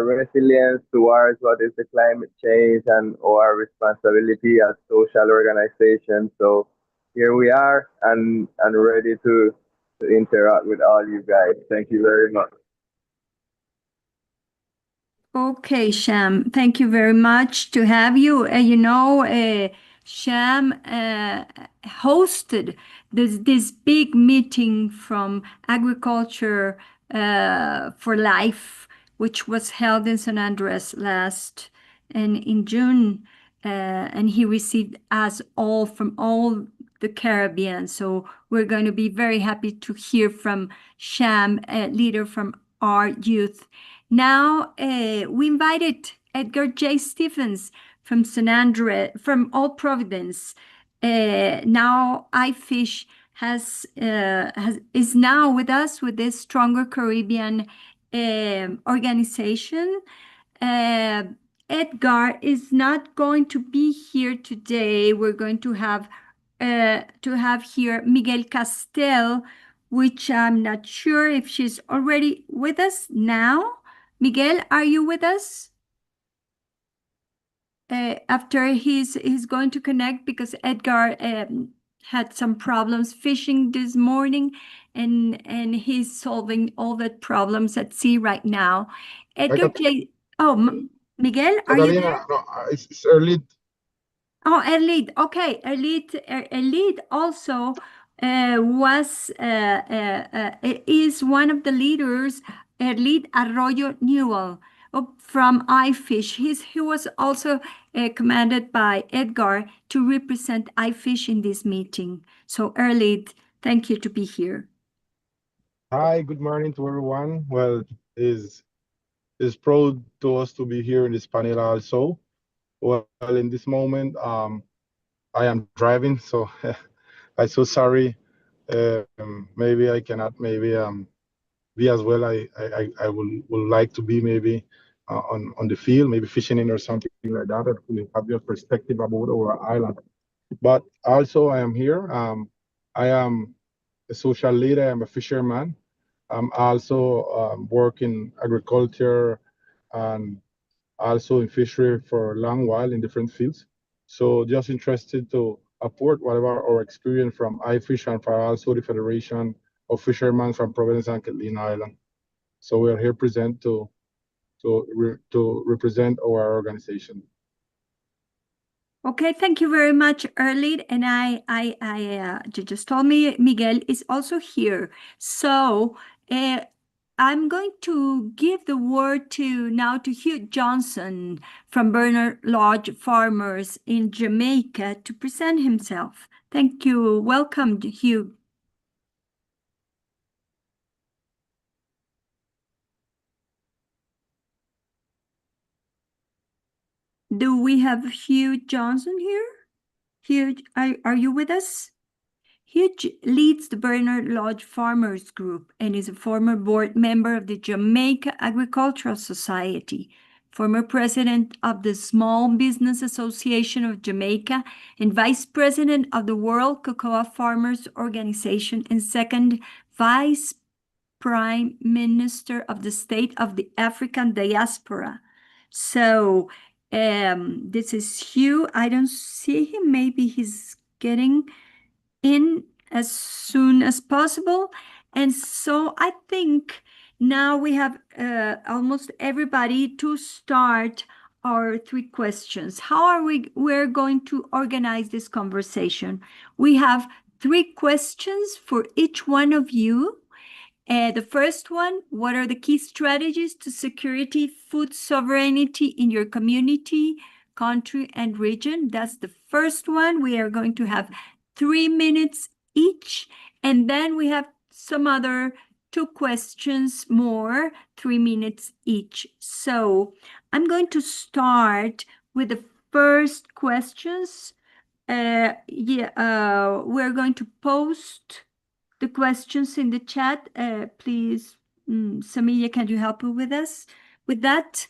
resilience towards what is the climate change and our responsibility as social organizations. So here we are and ready to interact with all you guys. Thank you very much. Okay, Shem, thank you very much to have you. Shem hosted this big meeting from Agriculture for Life, which was held in San Andres in June, and he received us all from all the Caribbean. So we're going to be very happy to hear from Shem, a leader from our youth. Now, we invited Edgar J. Stephens from San Andres, from Old Providence. Now, iFish is now with us with this Stronger Caribbean organization. Edgar is not going to be here today. We're going to have here Miguel Castel, which I'm not sure if she's already with us now. Miguel, are you with us? After he's going to connect because Edgar had some problems fishing this morning, and he's solving all the problems at sea right now. Edgar Miguel, are you there? No, it's early. Oh, Erlid. Okay, Erlid also is one of the leaders. Erlid Arroyo Newell from iFish. He was also commanded by Edgar to represent iFish in this meeting. So Erlid, thank you to be here. Hi, good morning to everyone. Well, it's proud to us to be here in this panel also. Well, in this moment, I am driving, so I'm so sorry. Maybe I cannot be as well. I would like to be maybe on the field, maybe fishing in or something like that, or to have your perspective about our island. But also I am here. I am a social leader. I'm a fisherman. I'm also working agriculture and also in fishery for a long while in different fields. So just interested to apport whatever our experience from iFish and for also the Federation of Fishermen from Providence and Catalina Island. So we are here present to represent our organization. Okay, thank you very much, Erlid. And you just told me Miguel is also here. So I'm going to give the word now to Hugh Johnson from Bernard Lodge Farmers in Jamaica to present himself. Thank you. Welcome, Hugh. Do we have Hugh Johnson here? Hugh, are you with us? Hugh leads the Bernard Lodge Farmers Group and is a former board member of the Jamaica Agricultural Society, former president of the Small Business Association of Jamaica, and vice president of the World Cocoa Farmers Organization, and second vice prime minister of the state of the African diaspora. So this is Hugh. I don't see him. Maybe he's getting in as soon as possible. And so I think now we have almost everybody to start our 3 questions. How are we're going to organize this conversation? We have 3 questions for each one of you. The first one, what are the key strategies to security, food sovereignty in your community, country, and region? That's the first one. We are going to have 3 minutes each. And then we have some other 2 questions more, 3 minutes each. So I'm going to start with the first questions. We're going to post the questions in the chat. Please, Samia, can you help with us with that?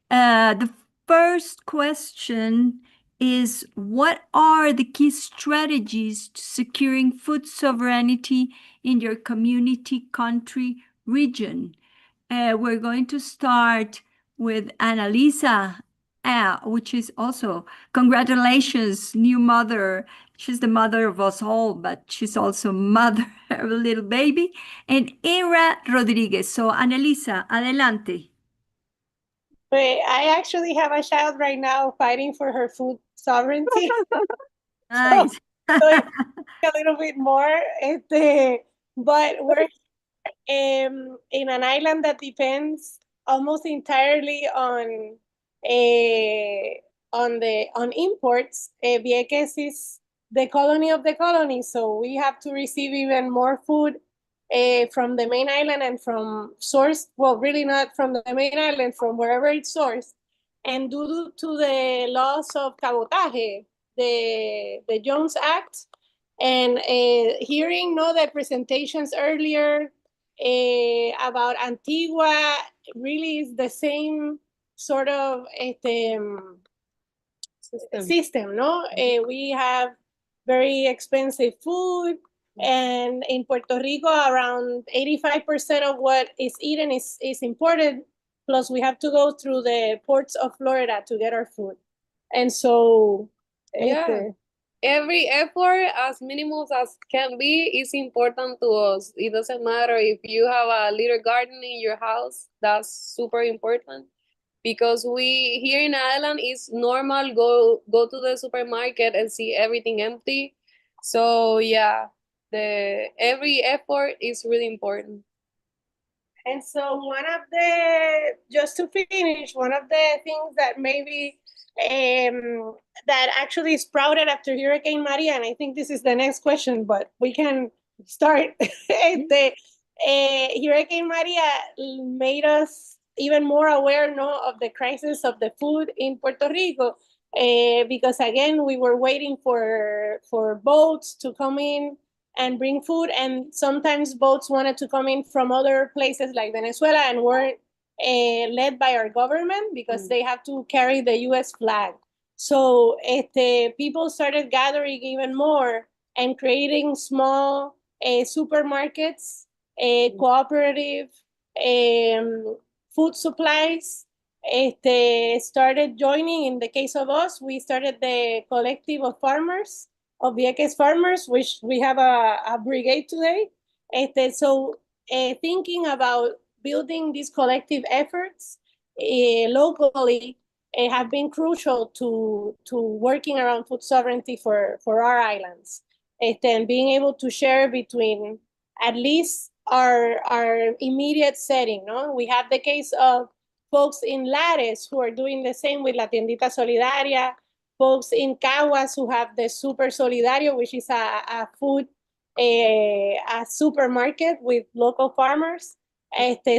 The first question is, what are the key strategies to securing food sovereignty in your community, country, region? We're going to start with Annalisa, which is also, congratulations, new mother. She's the mother of us all, but she's also mother of a little baby. And Era Rodriguez. So, Annalisa, adelante. I actually have a child right now fighting for her food sovereignty. Nice. So it's a little bit more, but we're in an island that depends almost entirely on imports. Vieques is the colony of the colony, so we have to receive even more food from the main island and from source. Well, really not from the main island, from wherever it's sourced. And due to the laws of cabotaje, the Jones Act, and hearing the presentations earlier about Antigua, really is the same sort of system, no? We have very expensive food, and in Puerto Rico, around 85% of what is eaten is imported, plus we have to go through the ports of Florida to get our food. And so, every effort, as minimal as can be, is important to us. It doesn't matter if you have a little garden in your house, that's super important. Because we here in Ireland, it's normal go to the supermarket and see everything empty. So yeah, every effort is really important. And so just to finish, one of the things that maybe that actually sprouted after Hurricane Maria, and I think this is the next question, but we can start. Hurricane Maria made us even more aware of the crisis of the food in Puerto Rico, because again, we were waiting for boats to come in and bring food, and sometimes boats wanted to come in from other places like Venezuela and weren't led by our government because they have to carry the U.S. flag. So people started gathering even more and creating small supermarkets, cooperative food supplies. Started joining. In the case of us, we started the collective of farmers, of Vieques farmers, which we have a brigade today. So thinking about building these collective efforts locally, have been crucial to working around food sovereignty for our islands. And being able to share between at least our immediate setting, no? We have the case of folks in Lares who are doing the same with La Tiendita Solidaria, folks in Caguas who have the Super Solidario, which is a food, a supermarket with local farmers.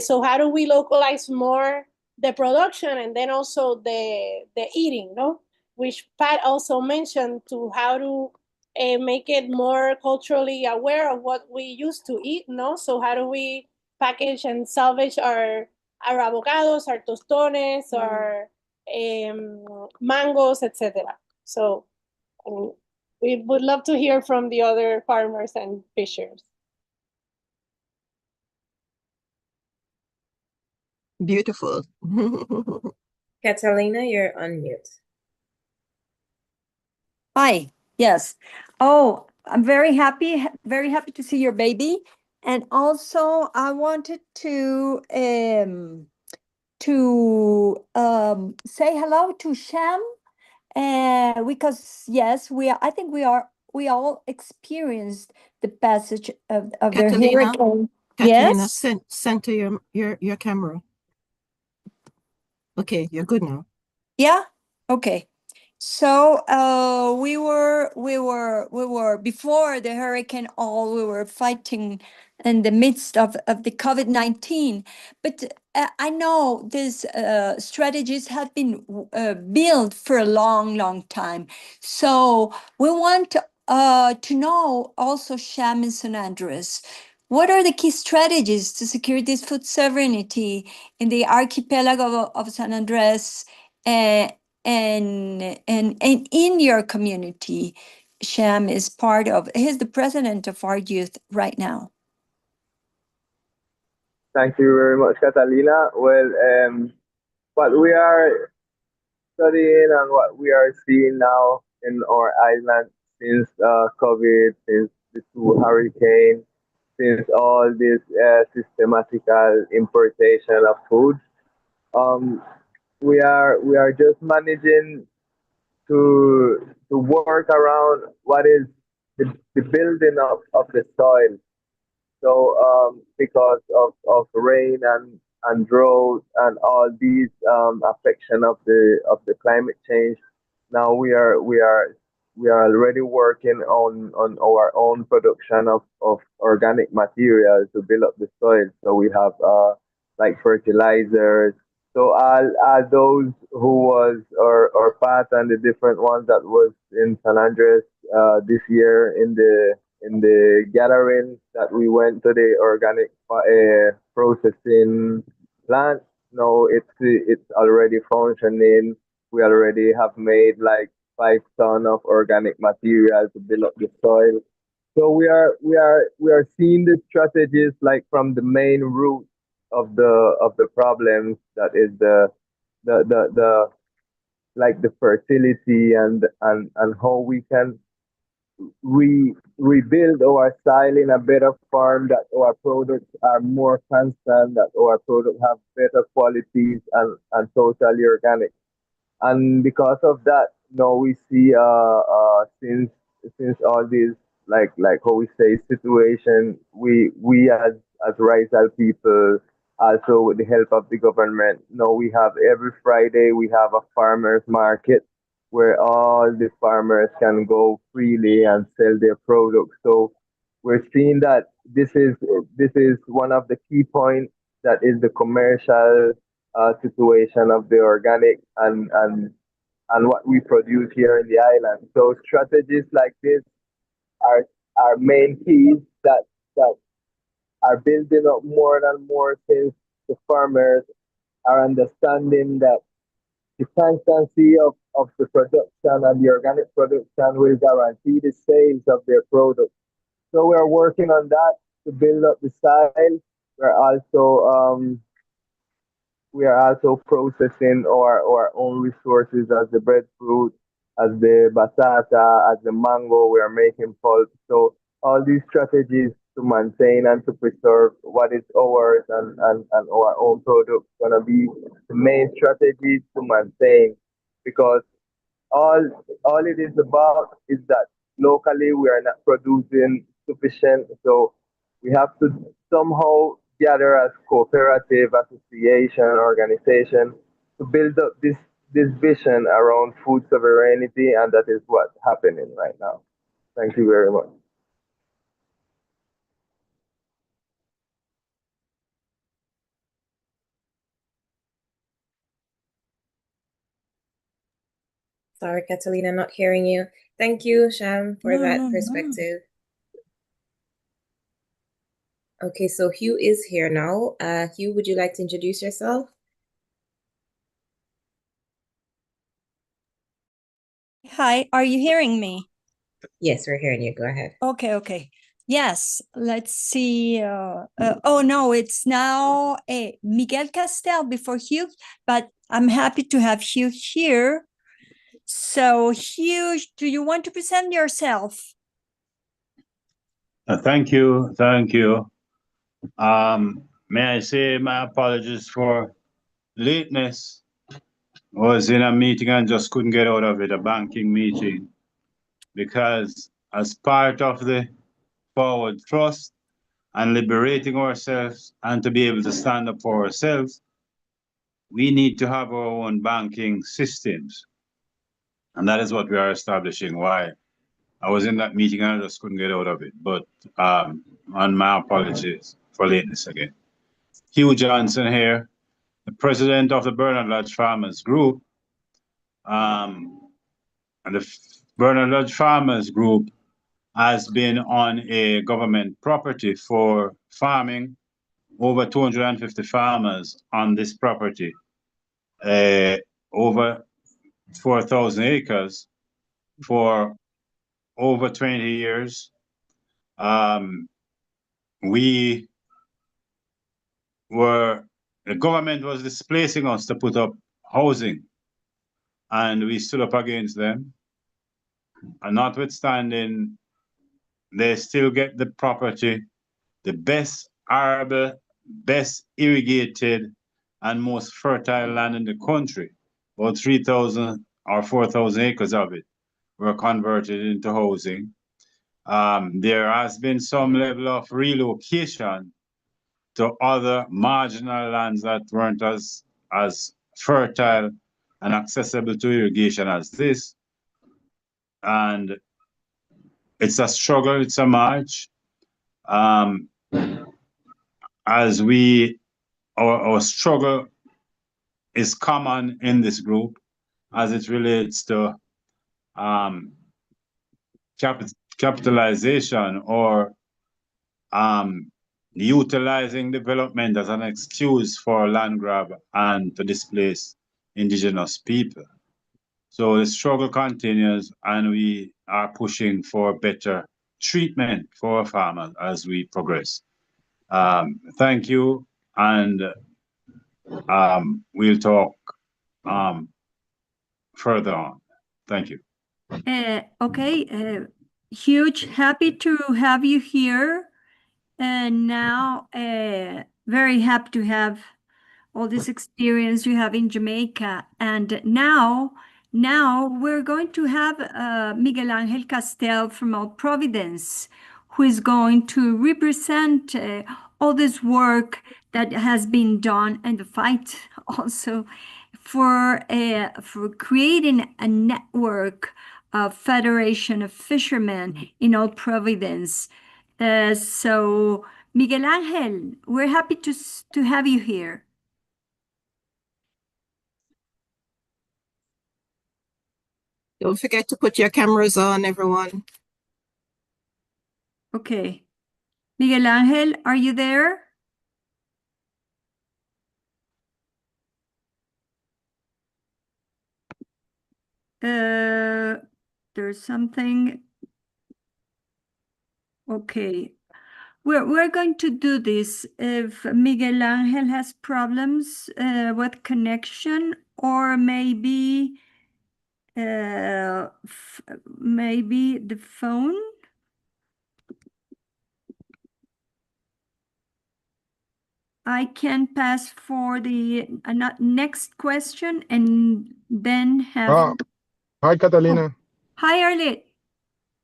So how do we localize more the production and then also the eating, no? Which Pat also mentioned, to how to make it more culturally aware of what we used to eat, no? So how do we package and salvage our avocados, our tostones, our mangoes, etc. So we would love to hear from the other farmers and fishers. Beautiful. Catalina, you're on mute. Hi. Yes. Oh, I'm very happy to see your baby. And also I wanted to say hello to Sham, because yes, I think we all experienced the passage of the Catalina, hurricane. Catalina, Yes. center your camera. Okay, you're good now. Yeah. Okay. So we were before the hurricane, we were fighting in the midst of the COVID-19. But I know these strategies have been built for a long time. So we want to know also, Sham and San Andres, what are the key strategies to secure this food sovereignty in the archipelago of San Andres? And in your community. Sham is he's the president of our youth right now. Thank you very much, Catalina. Well, what we are studying and what we are seeing now in our island since COVID, since the two hurricanes, since all this systematical importation of food, um, we are just managing to work around what is the building of the soil. So because of rain and drought and all these affection of the climate change, now we are already working on our own production of organic material to build up the soil. So we have like fertilizers. So all those who was or part and the different ones that was in San Andres this year in the gathering that we went to the organic processing plant. No, it's already functioning. We already have made like 5 tons of organic material to build up the soil. So we are seeing the strategies like from the main root of the problems, that is the like the fertility and how we can rebuild our style in a better form, that our products are more constant, that our products have better qualities and totally organic. And because of that, now we see since all these like how we say situation, we as Rizal people, also with the help of the government, now we have every Friday we have a farmers market where all the farmers can go freely and sell their products. So we're seeing that this is one of the key points, that is the commercial situation of the organic and what we produce here in the island. So strategies like this are main keys that are building up more and more, since the farmers are understanding that the constancy of the production and the organic production will guarantee the sales of their product. So we are working on that to build up the style. We're also we are also processing our own resources, as the breadfruit, as the batata, as the mango. We are making pulp. So all these strategies to maintain and to preserve what is ours and our own products gonna be the main strategies to maintain because all it is about is that locally we are not producing sufficient, so we have to somehow gather as cooperative association organization to build up this vision around food sovereignty, and that is what's happening right now. Thank you very much. Sorry, Catalina, not hearing you. Thank you, Sham, for that perspective. Okay, so Hugh is here now. Hugh, would you like to introduce yourself? Hi, are you hearing me? Yes, we're hearing you. Go ahead. Okay. Yes, let's see. Oh, no, it's now Miguel Castel before Hugh, but I'm happy to have Hugh here. So, Hugh, do you want to present yourself? Thank you. May I say my apologies for lateness. I was in a meeting and just couldn't get out of it, a banking meeting, because as part of the forward thrust and liberating ourselves and to be able to stand up for ourselves, we need to have our own banking systems. And that is what we are establishing. Why? I was in that meeting and I just couldn't get out of it. But on my apologies for lateness again. Hugh Johnson here, the president of the Bernard Lodge Farmers Group. And the Bernard Lodge Farmers Group has been on a government property for farming, over 250 farmers on this property, over 4,000 acres for over 20 years. The government was displacing us to put up housing, and we stood up against them. And notwithstanding, they still get the property, the best arable, best irrigated, and most fertile land in the country. About 3,000 or 4,000 acres of it were converted into housing. There has been some level of relocation to other marginal lands that weren't as fertile and accessible to irrigation as this. And it's a struggle, it's a march. As our struggle is common in this group as it relates to capitalization or utilizing development as an excuse for land grab and to displace indigenous people. So the struggle continues, and we are pushing for better treatment for farmers as we progress. Thank you, and we'll talk further on. Thank you. Okay, huge happy to have you here. And now, very happy to have all this experience you have in Jamaica. And now we're going to have Miguel Angel Castel from Mount Providence, who is going to represent all this work that has been done and the fight also for creating a network of Federation of Fishermen in Old Providence. So Miguel Angel, we're happy to have you here. Don't forget to put your cameras on, everyone. Okay. Miguel Angel, are you there? There's something. Okay. We're going to do this. If Miguel Angel has problems with connection, or maybe maybe the phone. I can pass for the next question and then have. Hi, Catalina. Hi, Arlit.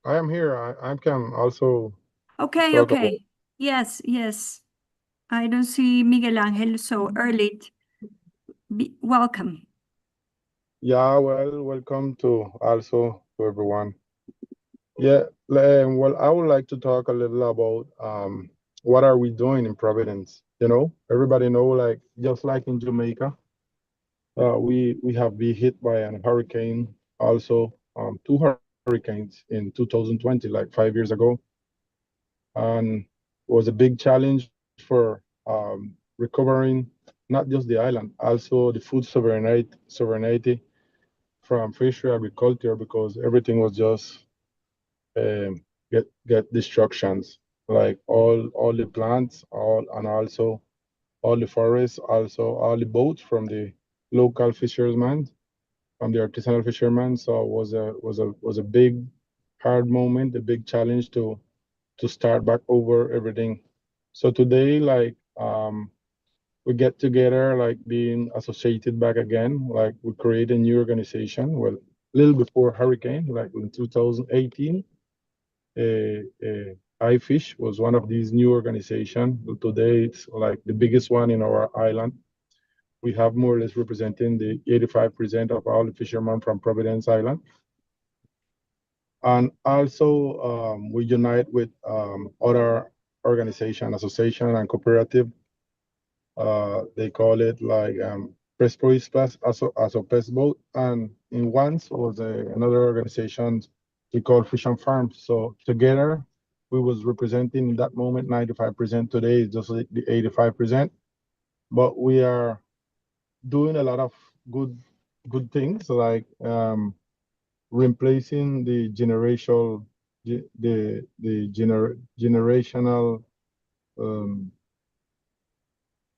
I am here. I can also Okay, talk about. okay. Yes, yes. I don't see Miguel Angel, so Arlit, welcome. Yeah, well, welcome to also to everyone. Yeah, well, I would like to talk a little about what are we doing in Providence. You know, everybody know, like, just like in Jamaica, we have been hit by an hurricane, also two hurricanes in 2020, like 5 years ago, and was a big challenge for recovering not just the island, also the food sovereignty from fishery agriculture, because everything was just get destructions, like all the plants, all, and also all the forests, also all the boats from the local fishermen, from the artisanal fishermen. So it was a big hard moment, a big challenge to start back over everything. So today, like, we get together, like being associated back again, like we create a new organization. Well, a little before hurricane, like in 2018, iFish was one of these new organizations. Today, it's like the biggest one in our island. We have more or less representing the 85% of all the fishermen from Providence Island. And also, we unite with other organization, association, and cooperative. They call it like Press Prois Plus as a Press Boat. And in once was another organization we call Fish and Farms. So together, we was representing in that moment 95%. Today is just like the 85%. But we are doing a lot of good things, like replacing the generational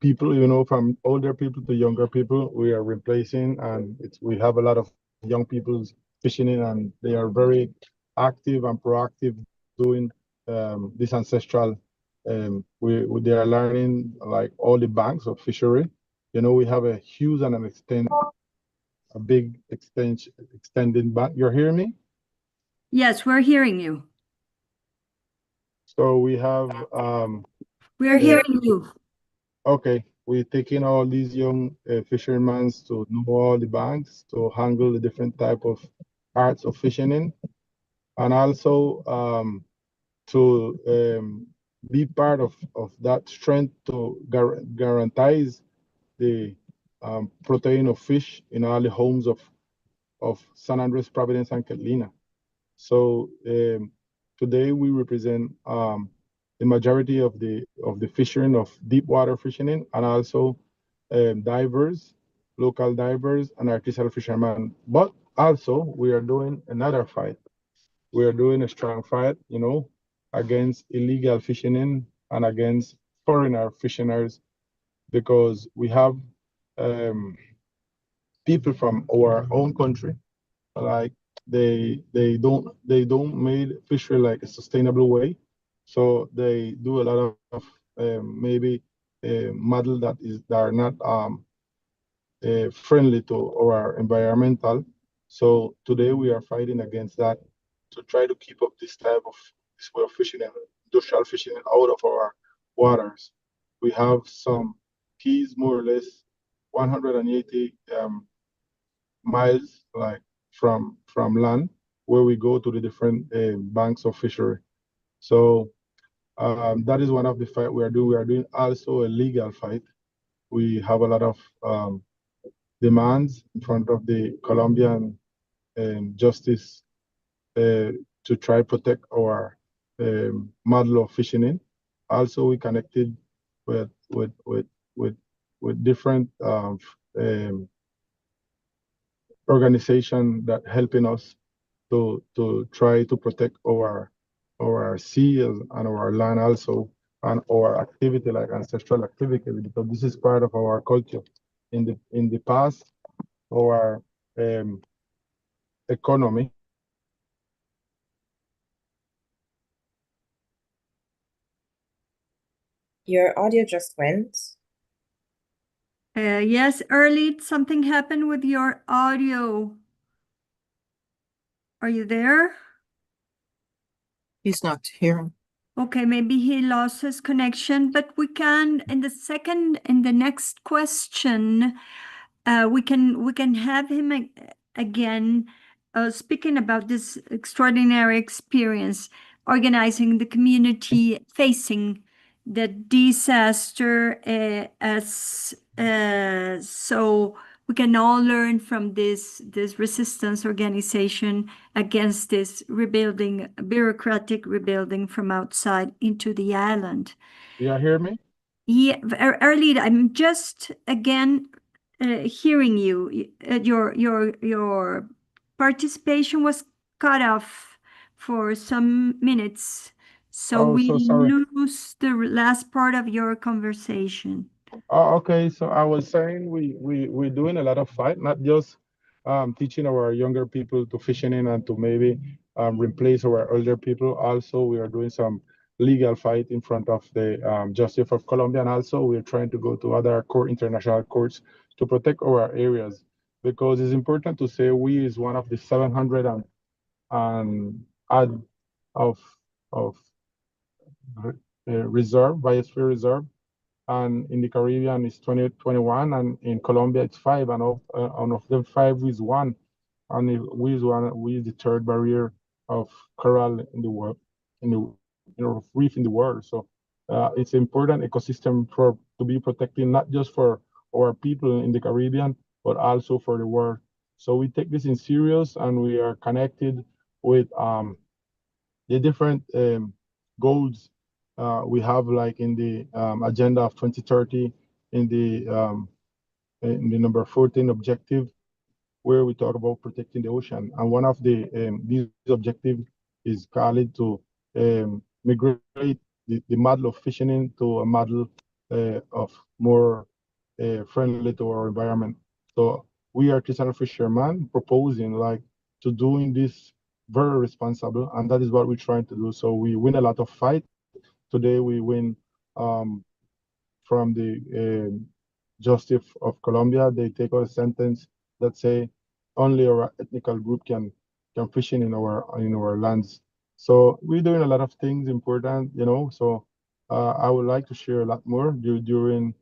people, you know, from older people to younger people. We are replacing, and we have a lot of young people fishing in, and they are very active and proactive doing this ancestral. They are learning like all the banks of fishery. You know, we have a huge and a big extending bank. You're hearing me? Yes, we're hearing you. So we have We're hearing you. okay, we're taking all these young fishermen to know all the banks, to handle the different type of arts of fishing in, and also to be part of that strength to guarantee the protein of fish in all the homes of San Andres, Providence, and Catalina. So today we represent the majority of the fishing of deep water fishing in, and also divers, local divers, and artisanal fishermen. But also we are doing another fight. We are doing a strong fight, you know, against illegal fishing in and against foreigner fishers, because we have people from our own country, like they don't made fishery like a sustainable way, so they do a lot of maybe model that are not friendly to our environmental. So today we are fighting against that to try to keep up this way of fishing and industrial fishing out of our waters. We have some keys, more or less 180 miles, like from land, where we go to the different banks of fishery. So that is one of the fight we are doing. We are doing also a legal fight. We have a lot of demands in front of the Colombian justice to try protect our model of fishing in. Also, we connected with different organization that helping us to try to protect our sea and our land also, and our activity like ancestral activity, because this is part of our culture. In the past, our economy. Your audio just went. Yes, Early, something happened with your audio. Are you there? He's not here. Okay, maybe he lost his connection, but we can, in the next question, we can have him again, speaking about this extraordinary experience, organizing the community facing the disaster, so we can all learn from this resistance organization against this rebuilding, bureaucratic rebuilding from outside into the island. You hear me? Yeah, Early, I'm just again hearing you. Your participation was cut off for some minutes, so Oh, we so sorry. lose the last part of your conversation. Oh, okay. So I was saying we're doing a lot of fight, not just teaching our younger people to fishing in and to maybe replace our older people. Also, we are doing some legal fight in front of the Justice of Colombia, and also we are trying to go to other international courts to protect our areas, because it's important to say we is one of the 700 and odd of reserve, biosphere reserve, and in the Caribbean it's 21, and in Colombia it's 5, and of them 5 is 1, and if we is one, we is the third barrier of coral in the world, in the reef in the world. So it's an important ecosystem to be protected, not just for our people in the Caribbean, but also for the world. So we take this in serious, and we are connected with the different goals we have, like in the agenda of 2030, in the number 14 objective, where we talk about protecting the ocean. And one of these objectives is called to migrate the model of fishing into a model of more friendly to our environment. So we artisanal fishermen proposing like to doing this very responsible, and that is what we're trying to do. So we win a lot of fight. Today we win from the Justice of Colombia. They take out a sentence that say only our ethnical group can fish in our lands. So we're doing a lot of things important, So I would like to share a lot more during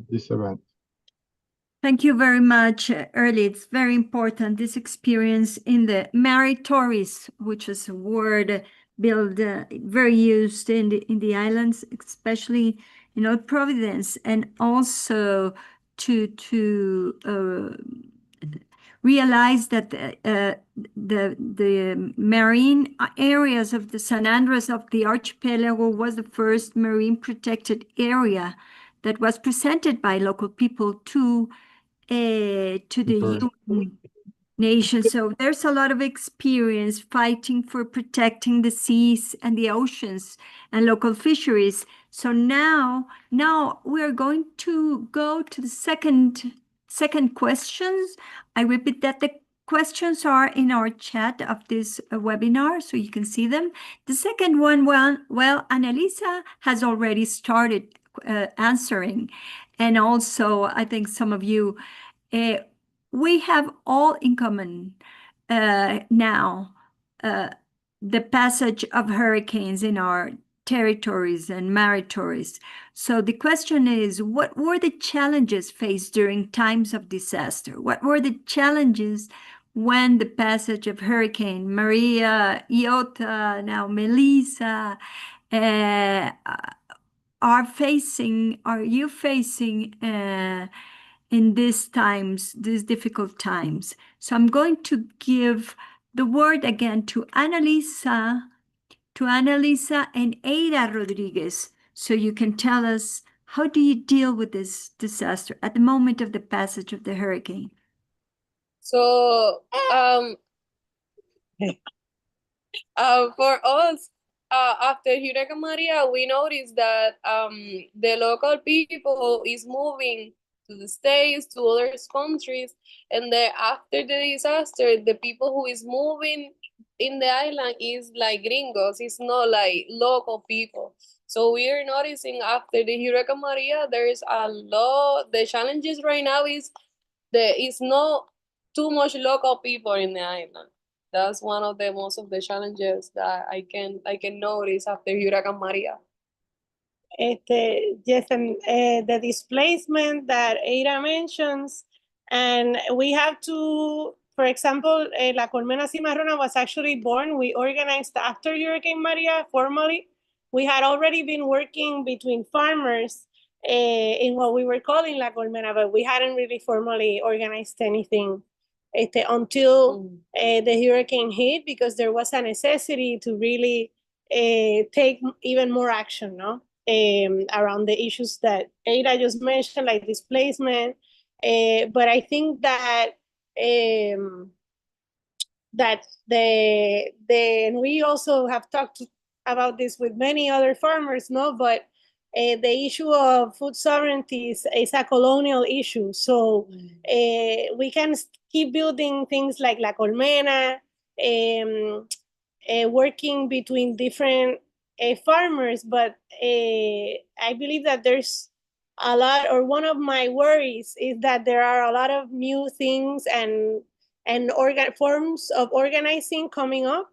this event. Thank you very much, Early. It's very important, this experience in the maritories, which is a word built very used in the islands, especially Providence, and also to realize that the marine areas of the San Andres of the archipelago was the first marine protected area that was presented by local people to the UN nation. So there's a lot of experience fighting for protecting the seas and the oceans and local fisheries. So now we're going to go to the second questions. I repeat that the questions are in our chat of this webinar, so you can see them. The second one, well, Annalisa has already started answering, and also I think some of you we have all in common now the passage of hurricanes in our territories and maritories. So the question is, what were the challenges faced during times of disaster? What were the challenges when the passage of Hurricane Maria, Iota, now Melissa, are you facing in these times, these difficult times? So I'm going to give the word again to Annalisa and Ada Rodriguez, so you can tell us, how do you deal with this disaster at the moment of the passage of the hurricane? So, for us, after Hurricane Maria, we noticed that the local people is moving to the States, to other countries, and then after the disaster, the people who is moving in the island is like gringos. It's not like local people. So we are noticing after the Hurricane Maria, there's a lot. The challenges right now is there is not too much local people in the island. That's one of the most of the challenges that I can notice after Hurricane Maria. Yes, and the displacement that Ada mentions, and we have to, for example, La Colmena Cimarrona was actually born. We organized after Hurricane Maria formally. We had already been working between farmers in what we were calling La Colmena, but we hadn't really formally organized anything until the hurricane hit, because there was a necessity to really take even more action, no? Around the issues that Ada just mentioned, like displacement. But I think that and we also have talked about this with many other farmers, no? But the issue of food sovereignty is a colonial issue. So we can keep building things like La Colmena, working between different farmers, but I believe that there's a lot, or one of my worries is that there are a lot of new things and forms of organizing coming up,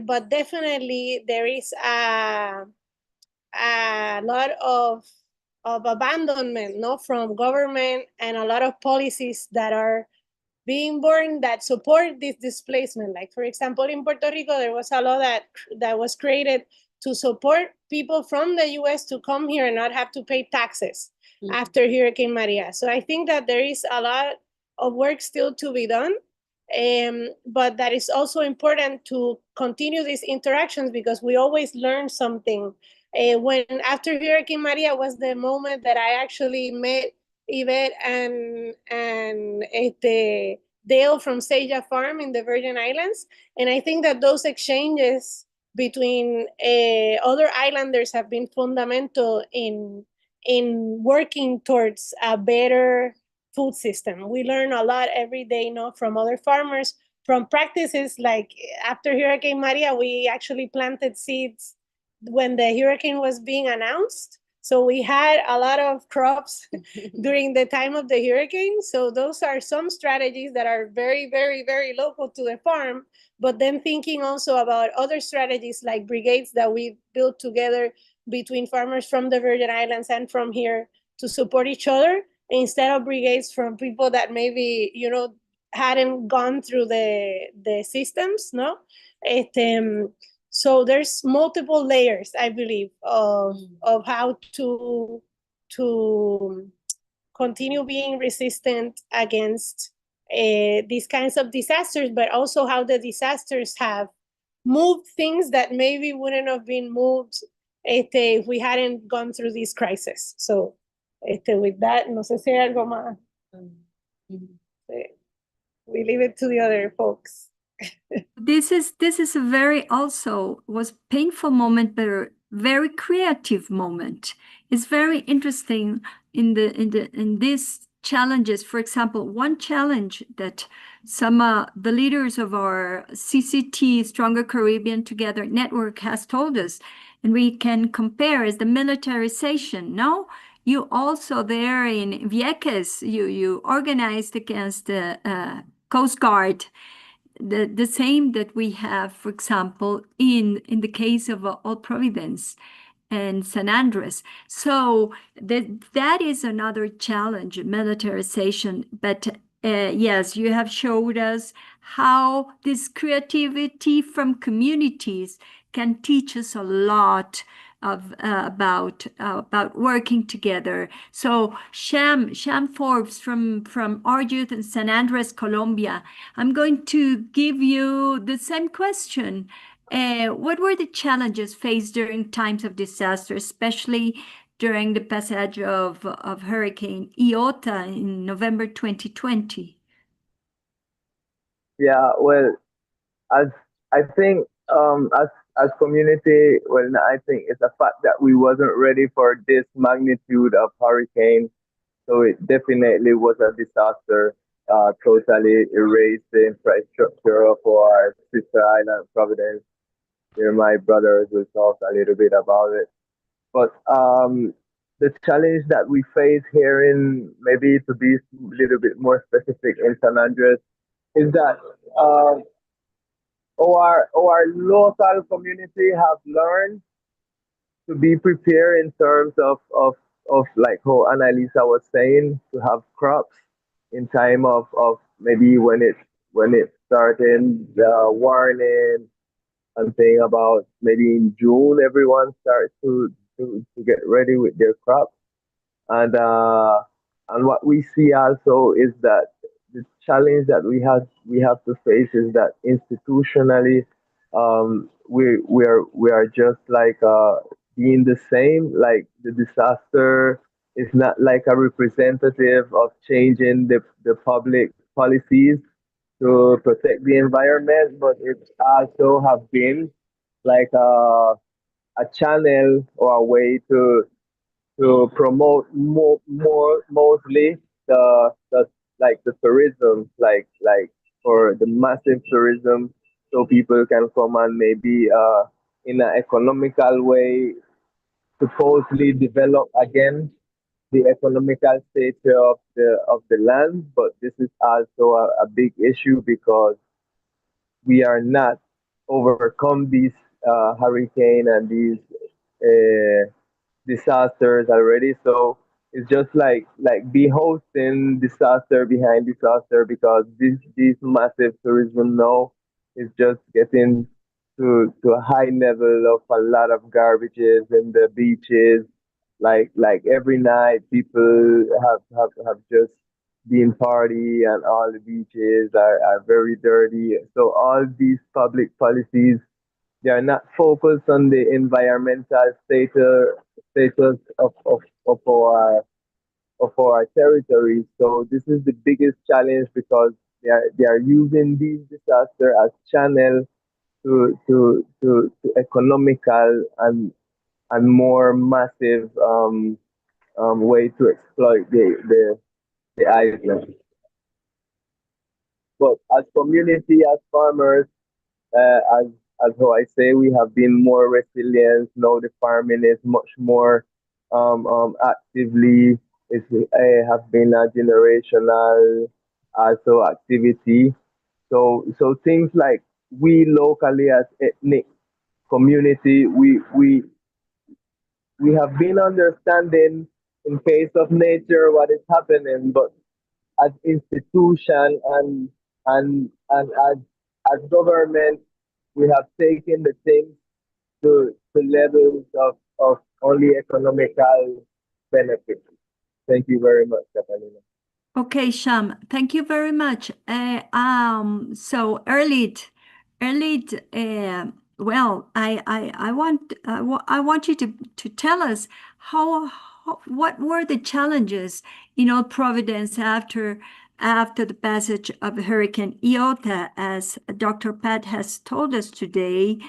but definitely there is a lot of abandonment, no, from government, and a lot of policies that are being born that support this displacement. Like, for example, in Puerto Rico, there was a law that was created to support people from the US to come here and not have to pay taxes after Hurricane Maria. So I think that there is a lot of work still to be done. But that is also important to continue these interactions, because we always learn something. When after Hurricane Maria was the moment that I actually met Yvette and Dale from Seja Farm in the Virgin Islands. And I think that those exchanges between other islanders have been fundamental in working towards a better food system. We learn a lot every day, from other farmers, from practices like after Hurricane Maria, we actually planted seeds when the hurricane was being announced. So we had a lot of crops during the time of the hurricane. So those are some strategies that are very, very, very local to the farm. But then thinking also about other strategies like brigades that we built together between farmers from the Virgin Islands and from here to support each other, instead of brigades from people that maybe, hadn't gone through the systems, no? So there's multiple layers, I believe, of how to continue being resistant against these kinds of disasters, but also how the disasters have moved things that maybe wouldn't have been moved if we hadn't gone through this crisis. So with that, no sé si hay algo más. We leave it to the other folks. This is a very also was painful moment, but a very creative moment. It's very interesting in these challenges. For example, one challenge that some the leaders of our CCT Stronger Caribbean Together network has told us, and we can compare, is the militarization. No, you also there in Vieques, you organized against the Coast Guard. The same that we have, for example, in the case of Old Providence and San Andres. So that is another challenge, militarization. But yes, you have showed us how this creativity from communities can teach us a lot of about working together. So Sham Forbes from our youth in San Andres, Colombia, I'm going to give you the same question. What were the challenges faced during times of disaster, especially during the passage of Hurricane Iota in November 2020? Yeah, well, as I think, as community, well, I think it's a fact that we wasn't ready for this magnitude of hurricane. So it definitely was a disaster. Totally erased the infrastructure of our sister island, Providence. Here, my brothers will talk a little bit about it. But the challenge that we face here in, maybe to be a little bit more specific, in San Andres, is that uh, our local community have learned to be prepared in terms of like how Annalisa was saying, to have crops in time of maybe when it's starting the warning and saying about maybe in June everyone starts to get ready with their crops. And what we see also is that the challenge that we have to face is that institutionally, we are just like being the same. Like the disaster is not like a representative of changing the public policies to protect the environment, but it also have been like a channel or a way to promote more mostly the like the tourism, like for the massive tourism, so people can come and maybe in an economical way supposedly develop again the economical stature of the land. But this is also a big issue because we are not overcome these hurricane and these uh, disasters already. So it's just like be hosting disaster behind disaster, because this massive tourism now is just getting to a high level of a lot of garbages in the beaches. Like every night people have just been party, and all the beaches are very dirty. So all these public policies, they are not focused on the environmental status of our territories. So this is the biggest challenge, because they are using these disasters as channel to economical and more massive way to exploit the island. But as community, as farmers, as how I say, we have been more resilient. Now the farming is much more actively. It's have been a generational also activity. So things like we locally as ethnic community, we have been understanding in case of nature what is happening, but as institution and as government, we have taken the things to levels of only economical benefit. Thank you very much, Catalina. Okay, Sham, thank you very much. So Erlit, well, I want you to tell us what were the challenges in Old Providence after the passage of Hurricane Iota, as Dr. Pat has told us today.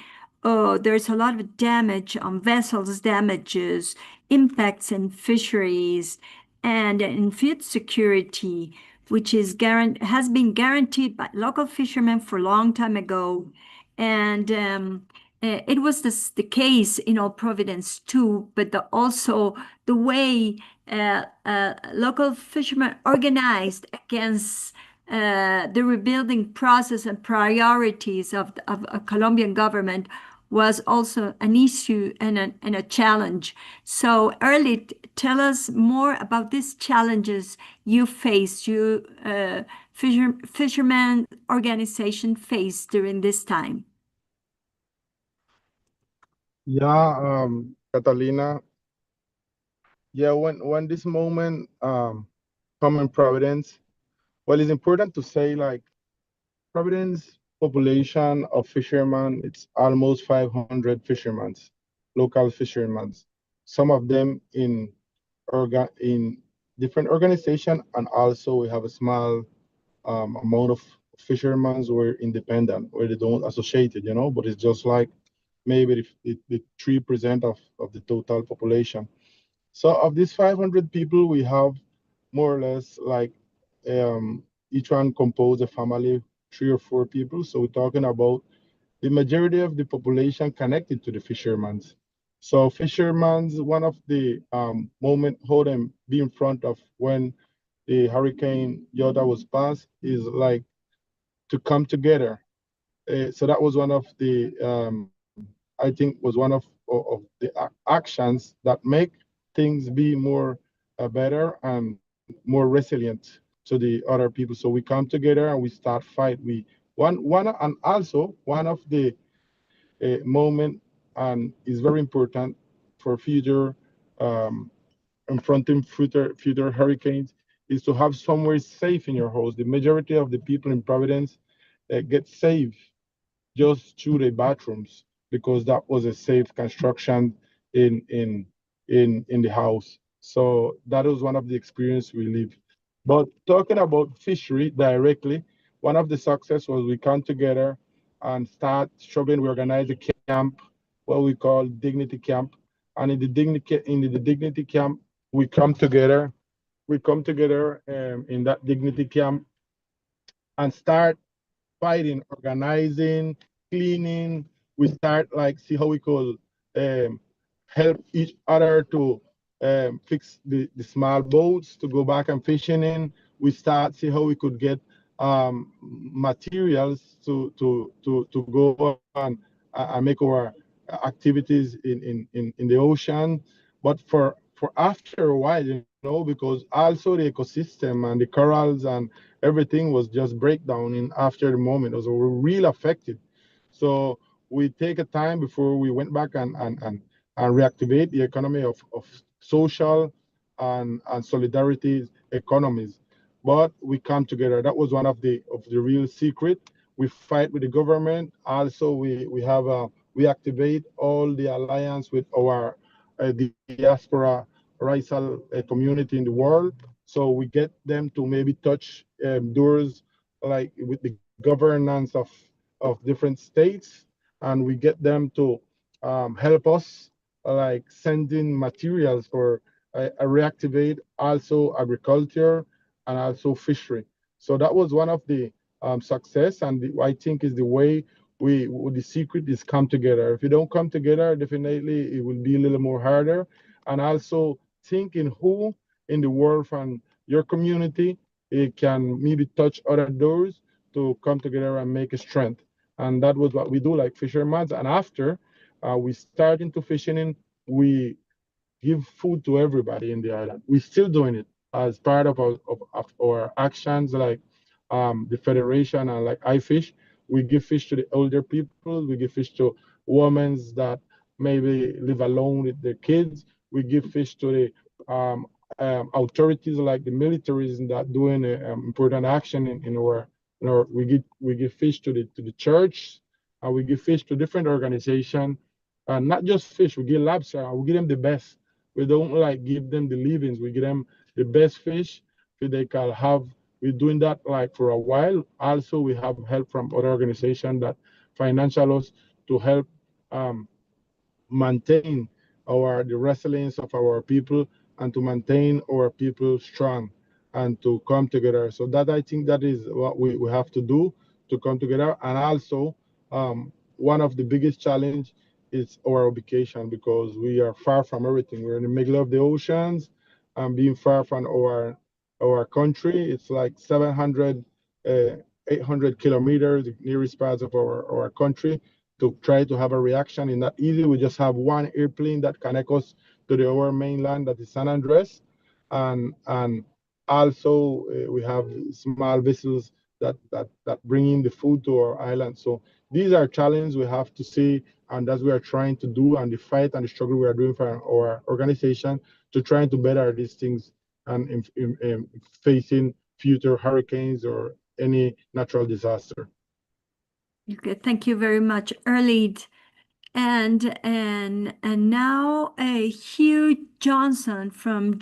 There's a lot of damage on vessels, damages, impacts in fisheries, and in food security, which has been guaranteed by local fishermen for a long time ago. And it was the case in Old Providence too, but also the way local fishermen organized against the rebuilding process and priorities of a Colombian government was also an issue and a challenge. So, Early, tell us more about these challenges you faced, fisherman organization faced during this time. Yeah, Catalina. Yeah, when this moment come in Providence, well, it's important to say like Providence population of fishermen, it's almost 500 fishermen, local fishermen. Some of them in different organization, and also we have a small amount of fishermen who are independent, where they don't associate it, but it's just like maybe the 3% of the total population. So of these 500 people, we have more or less like each one compose a family, 3 or 4 people. So we're talking about the majority of the population connected to the fishermen. So fishermen's one of the moment how them be in front of when the hurricane Yota was passed is like to come together. So that was one of the I think was one of the actions that make things be more better and more resilient to the other people. So we come together and we start fight. We one and also one of the moment and is very important for future confronting future hurricanes is to have somewhere safe in your house. The majority of the people in Providence get saved just through the bathrooms because that was a safe construction in in in the house. So that was one of the experience we live. But talking about fishery directly, one of the success was we come together and start struggling. We organize a camp, what we call dignity camp, and in the dignity camp we come together. We come together in that dignity camp and start fighting, organizing, cleaning. We start like see how we could um, help each other to fix the small boats to go back and fishing in. We start see how we could get materials to go and make our activities in the ocean. But for after a while, because also the ecosystem and the corals and everything was just breakdown in after the moment. So we're real affected. So we take a time before we went back and reactivate the economy of social and solidarity economies. But we come together. That was one of the real secret. We fight with the government. Also, we have we activate all the alliance with our diaspora racial community in the world. So we get them to maybe touch doors like with the governance of different states, and we get them to help us like sending materials for reactivate also agriculture and also fishery. So that was one of the success, and I think is the way the secret is come together. If you don't come together, definitely it will be a little more harder. And also thinking who in the world from your community it can maybe touch other doors to come together and make a strength. And that was what we do like fishermen. And after we start into fishing in, we give food to everybody in the island. We're still doing it as part of our actions, like the federation and like iFish. We give fish to the older people. We give fish to women that maybe live alone with their kids. We give fish to the authorities like the militaries that doing important action in our. We give fish to the church, and we give fish to different organizations. Not just fish, we give lobster. We give them the best. We don't like give them the livings. We give them the best fish so they can have. We're doing that like for a while. Also, we have help from other organizations that financial us to help um, maintain the resilience of our people and to maintain our people strong and to come together. So that I think that is what we have to do to come together. And also one of the biggest challenge is our ubication because we are far from everything. We're in the middle of the oceans and being far from our country. It's like 700 800 kilometers, the nearest parts of our country to try to have a reaction in that easy. We just have one airplane that connects us to our mainland, that is San Andres, and also we have small vessels that bring in the food to our island. So these are challenges we have to see, and that's what we are trying to do, and the fight and the struggle we are doing for our organization to try to better these things and in facing future hurricanes or any natural disaster. Okay, thank you very much, Erlid. And now Hugh Johnson from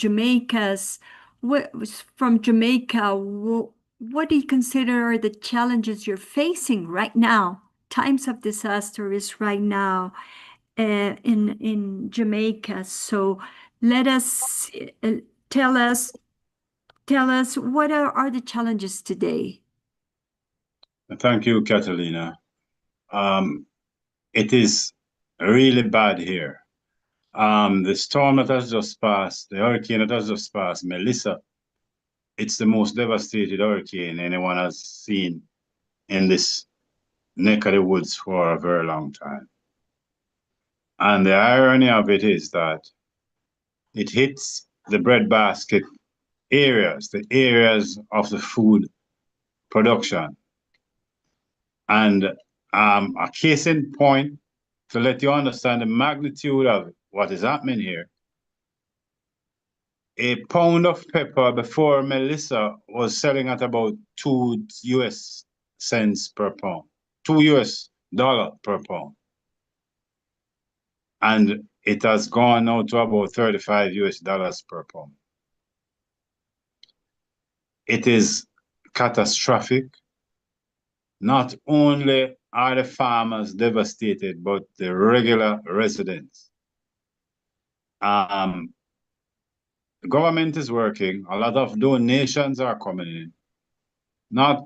from Jamaica. What do you consider are the challenges you're facing right now? Times of disaster is right now in Jamaica. So let us tell us what are the challenges today? Thank you, Catalina. It is really bad here. The storm that has just passed, the hurricane that has just passed, Melissa, it's the most devastated hurricane anyone has seen in this neck of the woods for a very long time. And the irony of it is that it hits the breadbasket areas, the areas of the food production. And a case in point to let you understand the magnitude of what is happening here. A pound of pepper before Melissa was selling at about 2 US cents per pound, $2 per pound. And it has gone now to about 35 US per pound. It is catastrophic. Not only are the farmers devastated, but the regular residents. The government is working. A lot of donations are coming in, not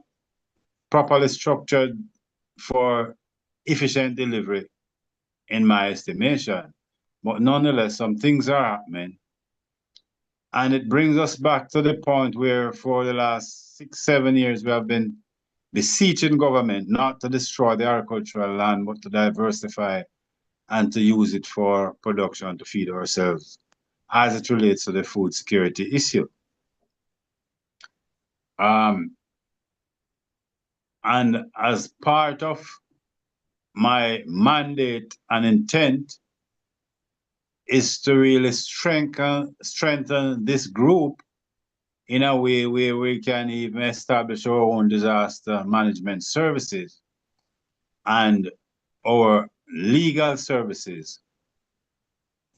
properly structured for efficient delivery, in my estimation. But nonetheless, some things are happening. And it brings us back to the point where for the last 6-7 years, we have been beseeching government not to destroy the agricultural land, but to diversify and to use it for production to feed ourselves as it relates to the food security issue. And as part of my mandate and intent is to really strengthen this group in a way where we can even establish our own disaster management services and our legal services,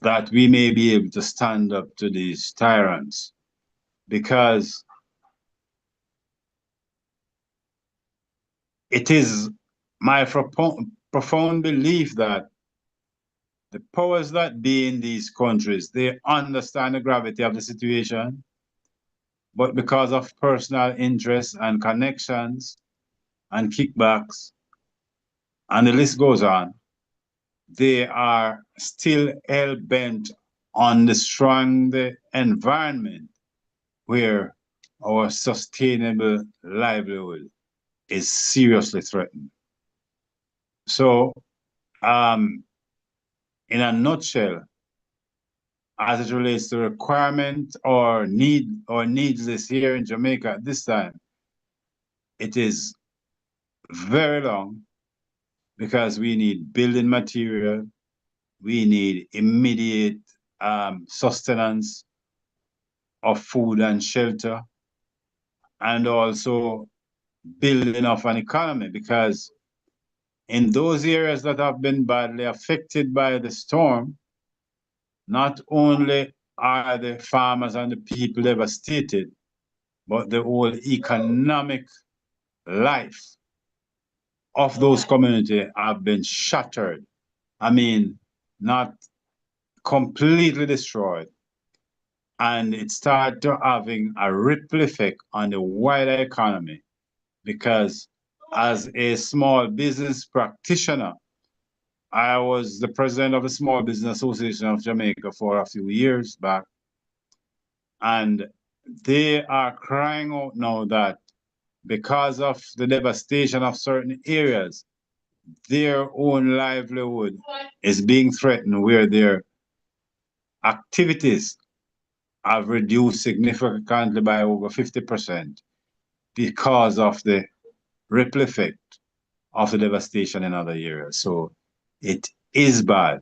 that we may be able to stand up to these tyrants. Because it is my profound belief that the powers that be in these countries, they understand the gravity of the situation, but because of personal interests and connections and kickbacks, and the list goes on, they are still hell-bent on destroying the environment where our sustainable livelihood is seriously threatened. So, in a nutshell, as it relates to requirement or needs list here in Jamaica at this time, it is very long because we need building material, we need immediate sustenance of food and shelter, and also building of an economy, because in those areas that have been badly affected by the storm, not only are the farmers and the people devastated, but the whole economic life of those communities have been shattered. I mean, not completely destroyed. And it started having a ripple effect on the wider economy, because as a small business practitioner, I was the president of the Small Business Association of Jamaica for a few years back. And they are crying out now that because of the devastation of certain areas, their own livelihood is being threatened, where their activities have reduced significantly by over 50% because of the ripple effect of the devastation in other areas. So it is bad.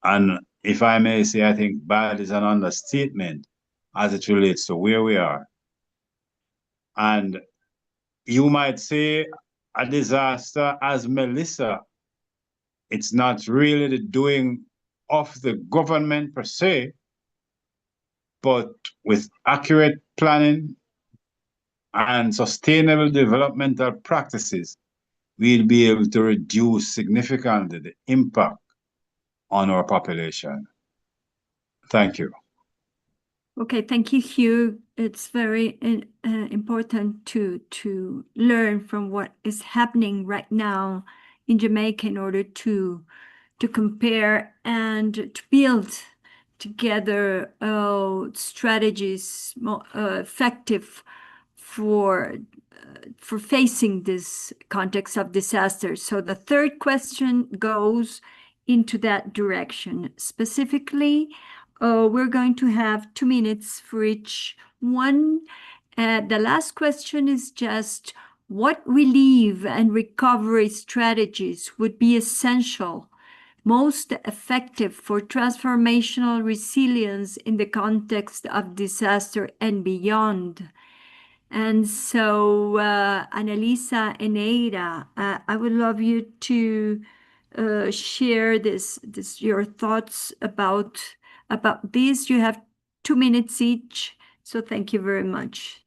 And if I may say, I think bad is an understatement as it relates to where we are. And you might say a disaster as Melissa, it's not really the doing of the government per se, but with accurate planning and sustainable developmental practices, we'll be able to reduce significantly the impact on our population. Thank you. Okay, thank you, Hugh. It's very important to learn from what is happening right now in Jamaica in order to to compare and to build together strategies more effective for facing this context of disaster. So the third question goes into that direction. Specifically, we're going to have 2 minutes for each one. The last question is just what relief and recovery strategies would be essential, most effective for transformational resilience in the context of disaster and beyond? And so, Annalisa and Ada, I would love you to share your thoughts about this. You have 2 minutes each, so thank you very much.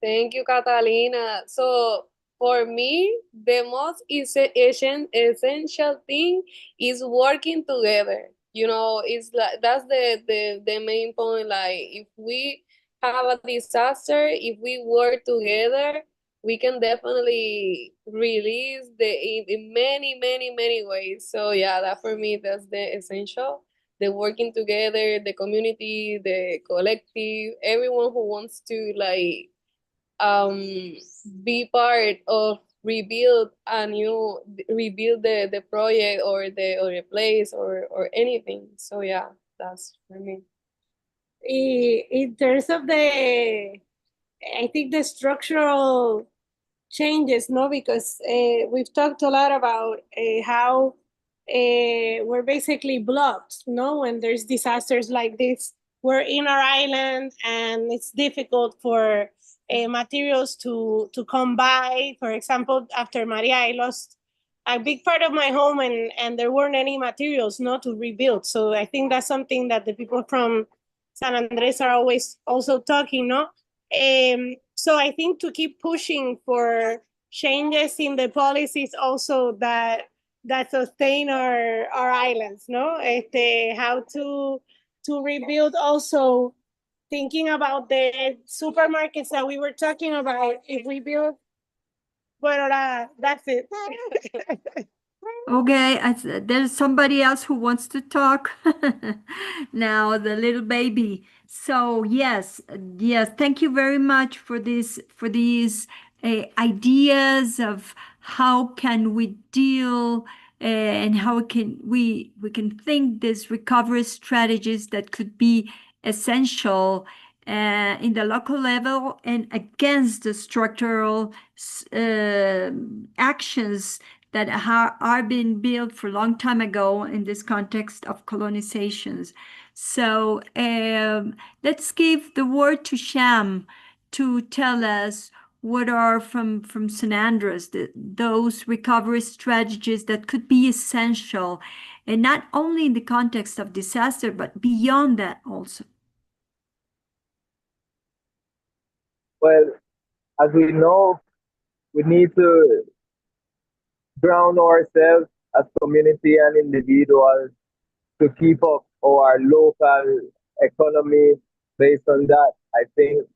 Thank you, Catalina. So for me, the most essential thing is working together. It's like that's the main point. Like if we have a disaster, if we work together, we can definitely release in many, many, many ways. So yeah, that for me, that's the essential. The working together, the community, the collective, everyone who wants to be part of rebuild the project or the place or anything. So yeah, that's for me. In terms of I think the structural changes, no, because we've talked a lot about how we're basically blocked, no, when there's disasters like this. We're in our island and it's difficult for materials to come by. For example, after Maria, I lost a big part of my home and there weren't any materials, no, to rebuild. So I think that's something that the people from San Andres are always also talking, no? So I think to keep pushing for changes in the policies also that sustain our islands, no? How to rebuild also, thinking about the supermarkets that we were talking about. If we build, well, that's it. Okay, there's somebody else who wants to talk now, the little baby. So yes, thank you very much for these ideas of how can we deal and how can we can think these recovery strategies that could be essential in the local level and against the structural actions that are being built for a long time ago in this context of colonizations. So let's give the word to Sham to tell us what are from San Andres, those recovery strategies that could be essential, and not only in the context of disaster, but beyond that also. Well, as we know, we need to ground ourselves as community and individuals to keep up our local economy. Based on that, I think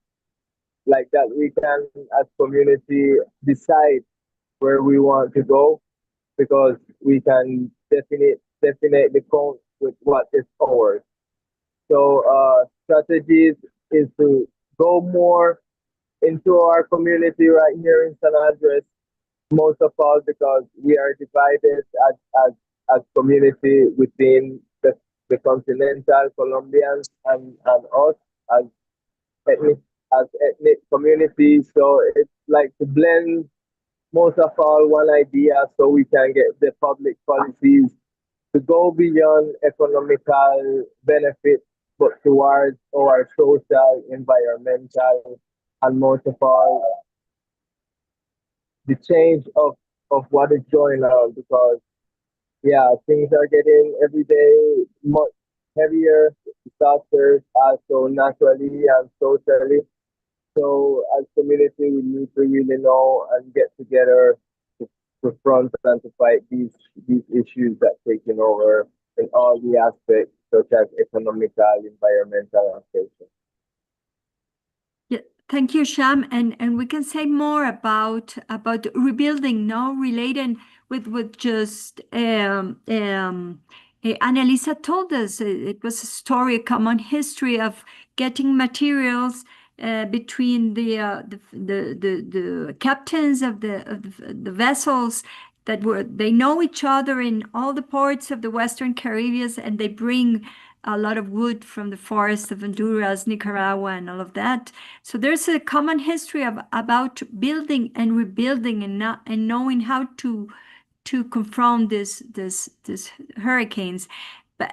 like that we can as community decide where we want to go, because we can definitely count with what is ours. So strategies is to go more into our community right here in San Andres, most of all because we are divided as community within the continental Colombians and us as ethnic communities. So it's like to blend most of all one idea so we can get the public policies to go beyond economical benefits, but towards our social, environmental, and most of all, the change of what is going on. Because, yeah, things are getting every day much heavier, disasters, also naturally and socially. So as community, we need to really know and get together to confront and to fight these issues that taking over in all the aspects, such as economical, environmental, and social. Yeah, Thank you, Sham. And we can say more about rebuilding, no, related with just Annalisa told us it was a story, a common history of getting materials between the captains of the vessels that they know each other in all the ports of the Western Caribbean, and they bring a lot of wood from the forests of Honduras, Nicaragua, and all of that. So there's a common history about building and rebuilding and knowing how to confront this hurricanes. But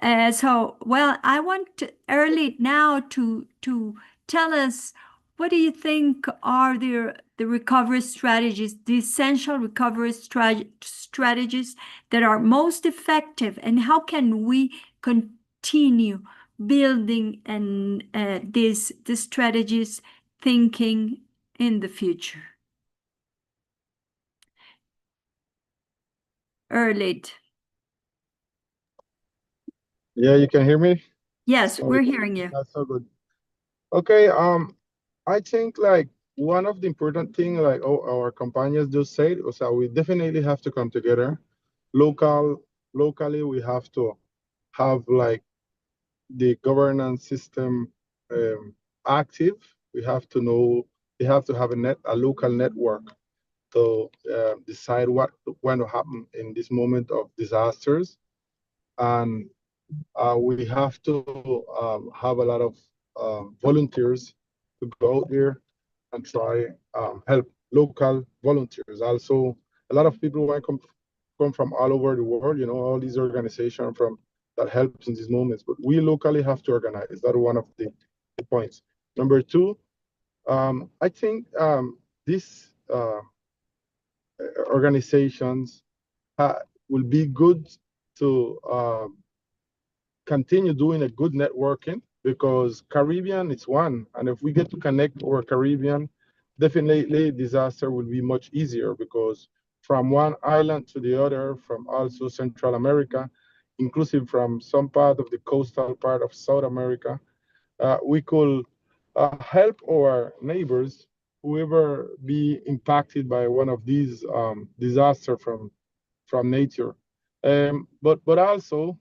well, I want Early now to tell us, what do you think are the recovery strategies, the essential recovery strategies that are most effective, and how can we continue building and these strategies thinking in the future? Early. Yeah, you can hear me? Yes, Sorry, we're hearing you. that's so good. Okay, I think like one of the important thing, like our companions just said, was that we definitely have to come together. Locally, we have to have like the governance system active. We have to know, we have to have a local network to decide what when to happen in this moment of disasters. And we have to have a lot of volunteers to go out there and try help local volunteers. Also, a lot of people might come from all over the world, you know, all these organizations from that helps in these moments. But we locally have to organize. That's one of the points. Number two, I think these organizations will be good to continue doing a good networking, because Caribbean is one. And if we get to connect our Caribbean, definitely disaster will be much easier, because from one island to the other, from also Central America, inclusive from some part of the coastal part of South America, we could help our neighbors, whoever be impacted by one of these disaster from nature. But also,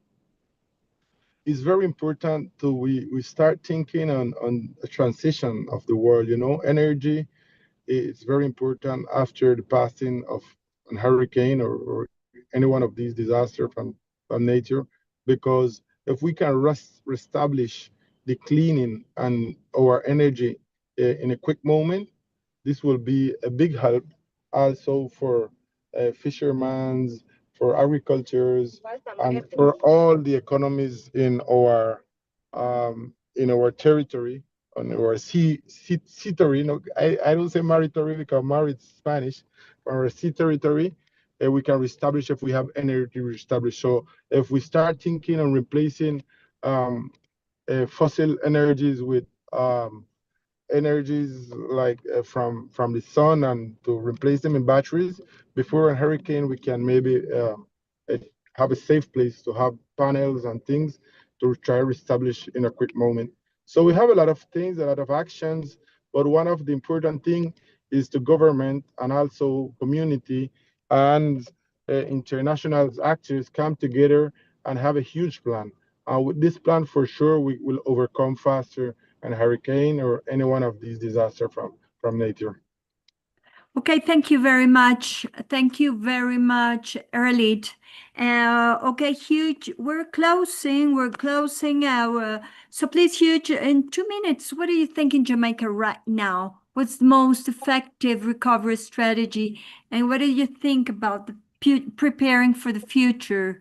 it's very important to we start thinking on a transition of the world. You know, energy is very important after the passing of a hurricane or any one of these disasters from nature, because if we can reestablish the cleaning and our energy in a quick moment, this will be a big help also for fishermen, for agricultures, and for all the economies in our territory, on our sea territory. No, I don't say territory because Mari is Spanish. For our sea territory, we can reestablish if we have energy reestablished. So if we start thinking on replacing fossil energies with energies like from the sun, and to replace them in batteries before a hurricane, we can maybe uh, have a safe place to have panels and things to try to reestablish in a quick moment. So we have a lot of things, a lot of actions, but one of the important thing is the government and also community and international actors come together and have a huge plan. With this plan, for sure, we will overcome faster a hurricane or any one of these disasters from nature. Okay, thank you very much. Thank you very much, Erlit. Okay, Huge, we're closing our, so please, Huge, in 2 minutes, what do you think in Jamaica right now? What's the most effective recovery strategy? And what do you think about preparing for the future?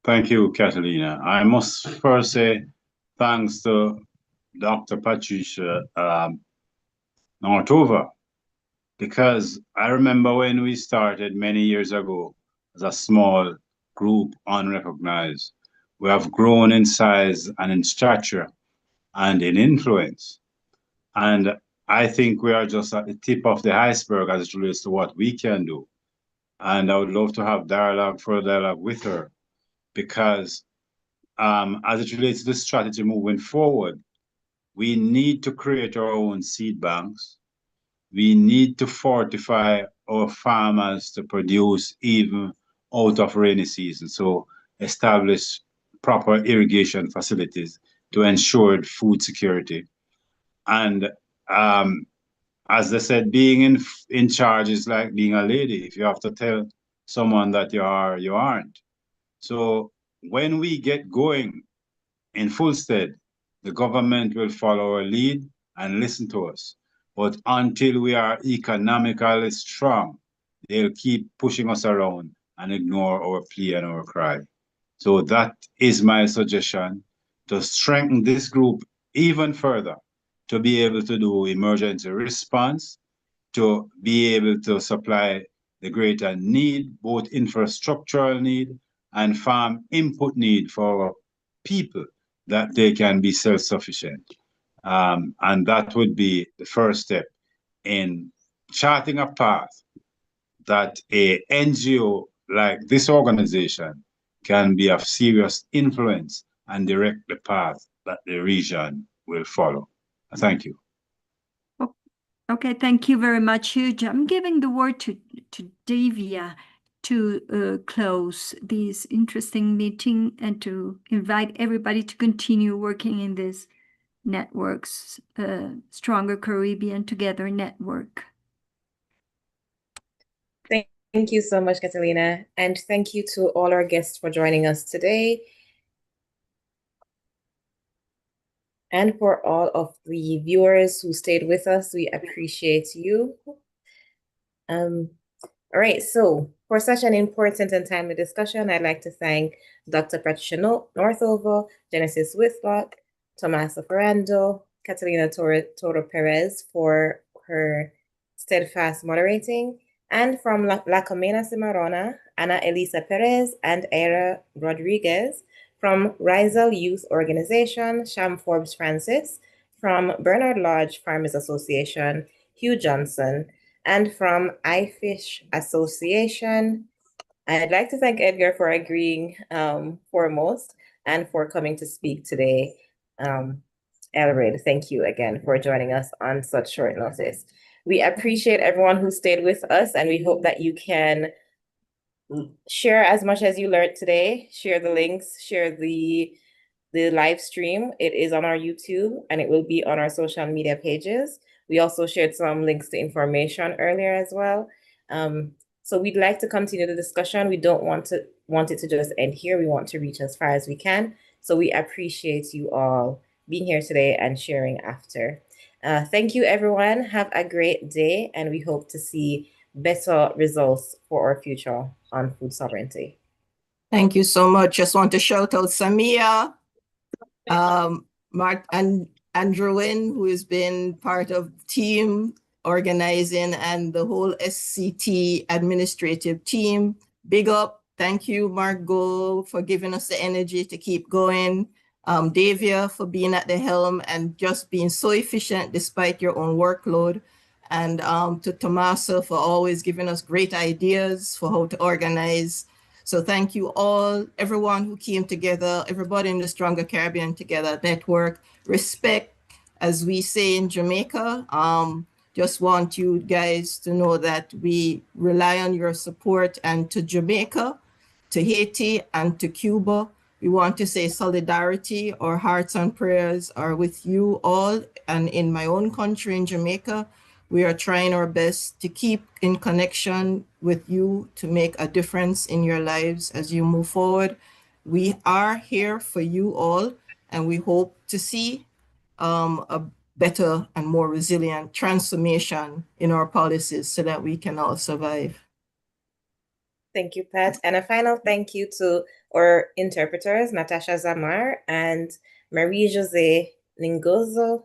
Thank you, Catalina. I must first say thanks to Dr. Patricia Nortova, because I remember when we started many years ago as a small group, unrecognized, we have grown in size and in stature and in influence. And I think we are just at the tip of the iceberg as it relates to what we can do. And I would love to have further dialogue with her, because as it relates to the strategy moving forward, we need to create our own seed banks. We need to fortify our farmers to produce even out of rainy season. So establish proper irrigation facilities to ensure food security. And as I said, being in charge is like being a lady. If you have to tell someone that you are, you aren't. So when we get going in full stead, the government will follow our lead and listen to us. But until we are economically strong, they'll keep pushing us around and ignore our plea and our cry. So that is my suggestion, to strengthen this group even further, to be able to do emergency response, to be able to supply the greater need, both infrastructural need and farm input need for our people, that they can be self-sufficient. And that would be the first step in charting a path that a NGO like this organization can be of serious influence and direct the path that the region will follow. Thank you. Okay, thank you very much, Hugh. I'm giving the word to Davia to close this interesting meeting and to invite everybody to continue working in this networks, Stronger Caribbean Together network. Thank you so much, Catalina. And thank you to all our guests for joining us today. And for all of the viewers who stayed with us, we appreciate you. All right, so for such an important and timely discussion, I'd like to thank Dr. Patricia Northover, Genesis Whitlock, Tomasa Ferrando, Catalina Toro Perez for her steadfast moderating, and from La Comena Cimarrona, Ana Elisa Perez and Era Rodriguez, from Rizal Youth Organization, Sham Forbes Francis, from Bernard Lodge Farmers Association, Hugh Johnson, and from iFish Association. I'd like to thank Edgar for agreeing foremost and for coming to speak today. Elred, thank you again for joining us on such short notice. We appreciate everyone who stayed with us, and we hope that you can share as much as you learned today, share the links, share the live stream. It is on our YouTube and it will be on our social media pages. We also shared some links to information earlier as well. So we'd like to continue the discussion. We don't want it to just end here. We want to reach as far as we can. So we appreciate you all being here today and sharing after. Thank you, everyone. Have a great day, and we hope to see better results for our future on food sovereignty. Thank you so much. Just want to shout out Samia, Mark and Andrewin, who has been part of team organizing, and the whole SCT administrative team. Big up. Thank you, Mark Gold, for giving us the energy to keep going. Davia, for being at the helm and just being so efficient despite your own workload. And to Tomasa for always giving us great ideas for how to organize. So thank you all, everyone who came together, everybody in the Stronger Caribbean Together network. Respect, as we say in Jamaica. Just want you guys to know that we rely on your support, and to Jamaica, to Haiti, and to Cuba, we want to say solidarity. Our hearts and prayers are with you all. And in my own country, in Jamaica, we are trying our best to keep in connection with you to make a difference in your lives as you move forward. We are here for you all, and we hope to see a better and more resilient transformation in our policies so that we can all survive. Thank you, Pat. And a final thank you to our interpreters, Natasha Zamar and Marie-José Nzengu,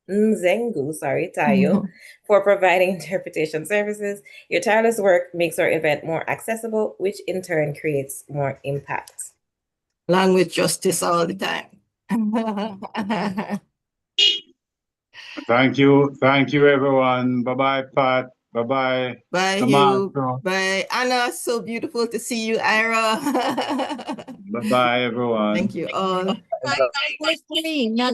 Tayo, for providing interpretation services. Your tireless work makes our event more accessible, which in turn creates more impact. Language justice all the time. Thank you. Thank you, everyone. Bye-bye, Pat. Bye-bye. Bye, Hugh. Bye, Anna. So beautiful to see you, Ira. Bye-bye, everyone. Thank you all. Not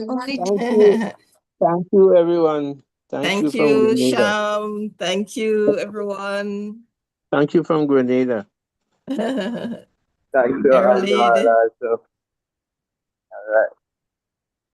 only Thank you. Thank you, everyone. Thank you Thank from you, Grenada. Sham. Thank you, everyone. Thank you from Grenada. Thank you You're a all, lead. also. All right.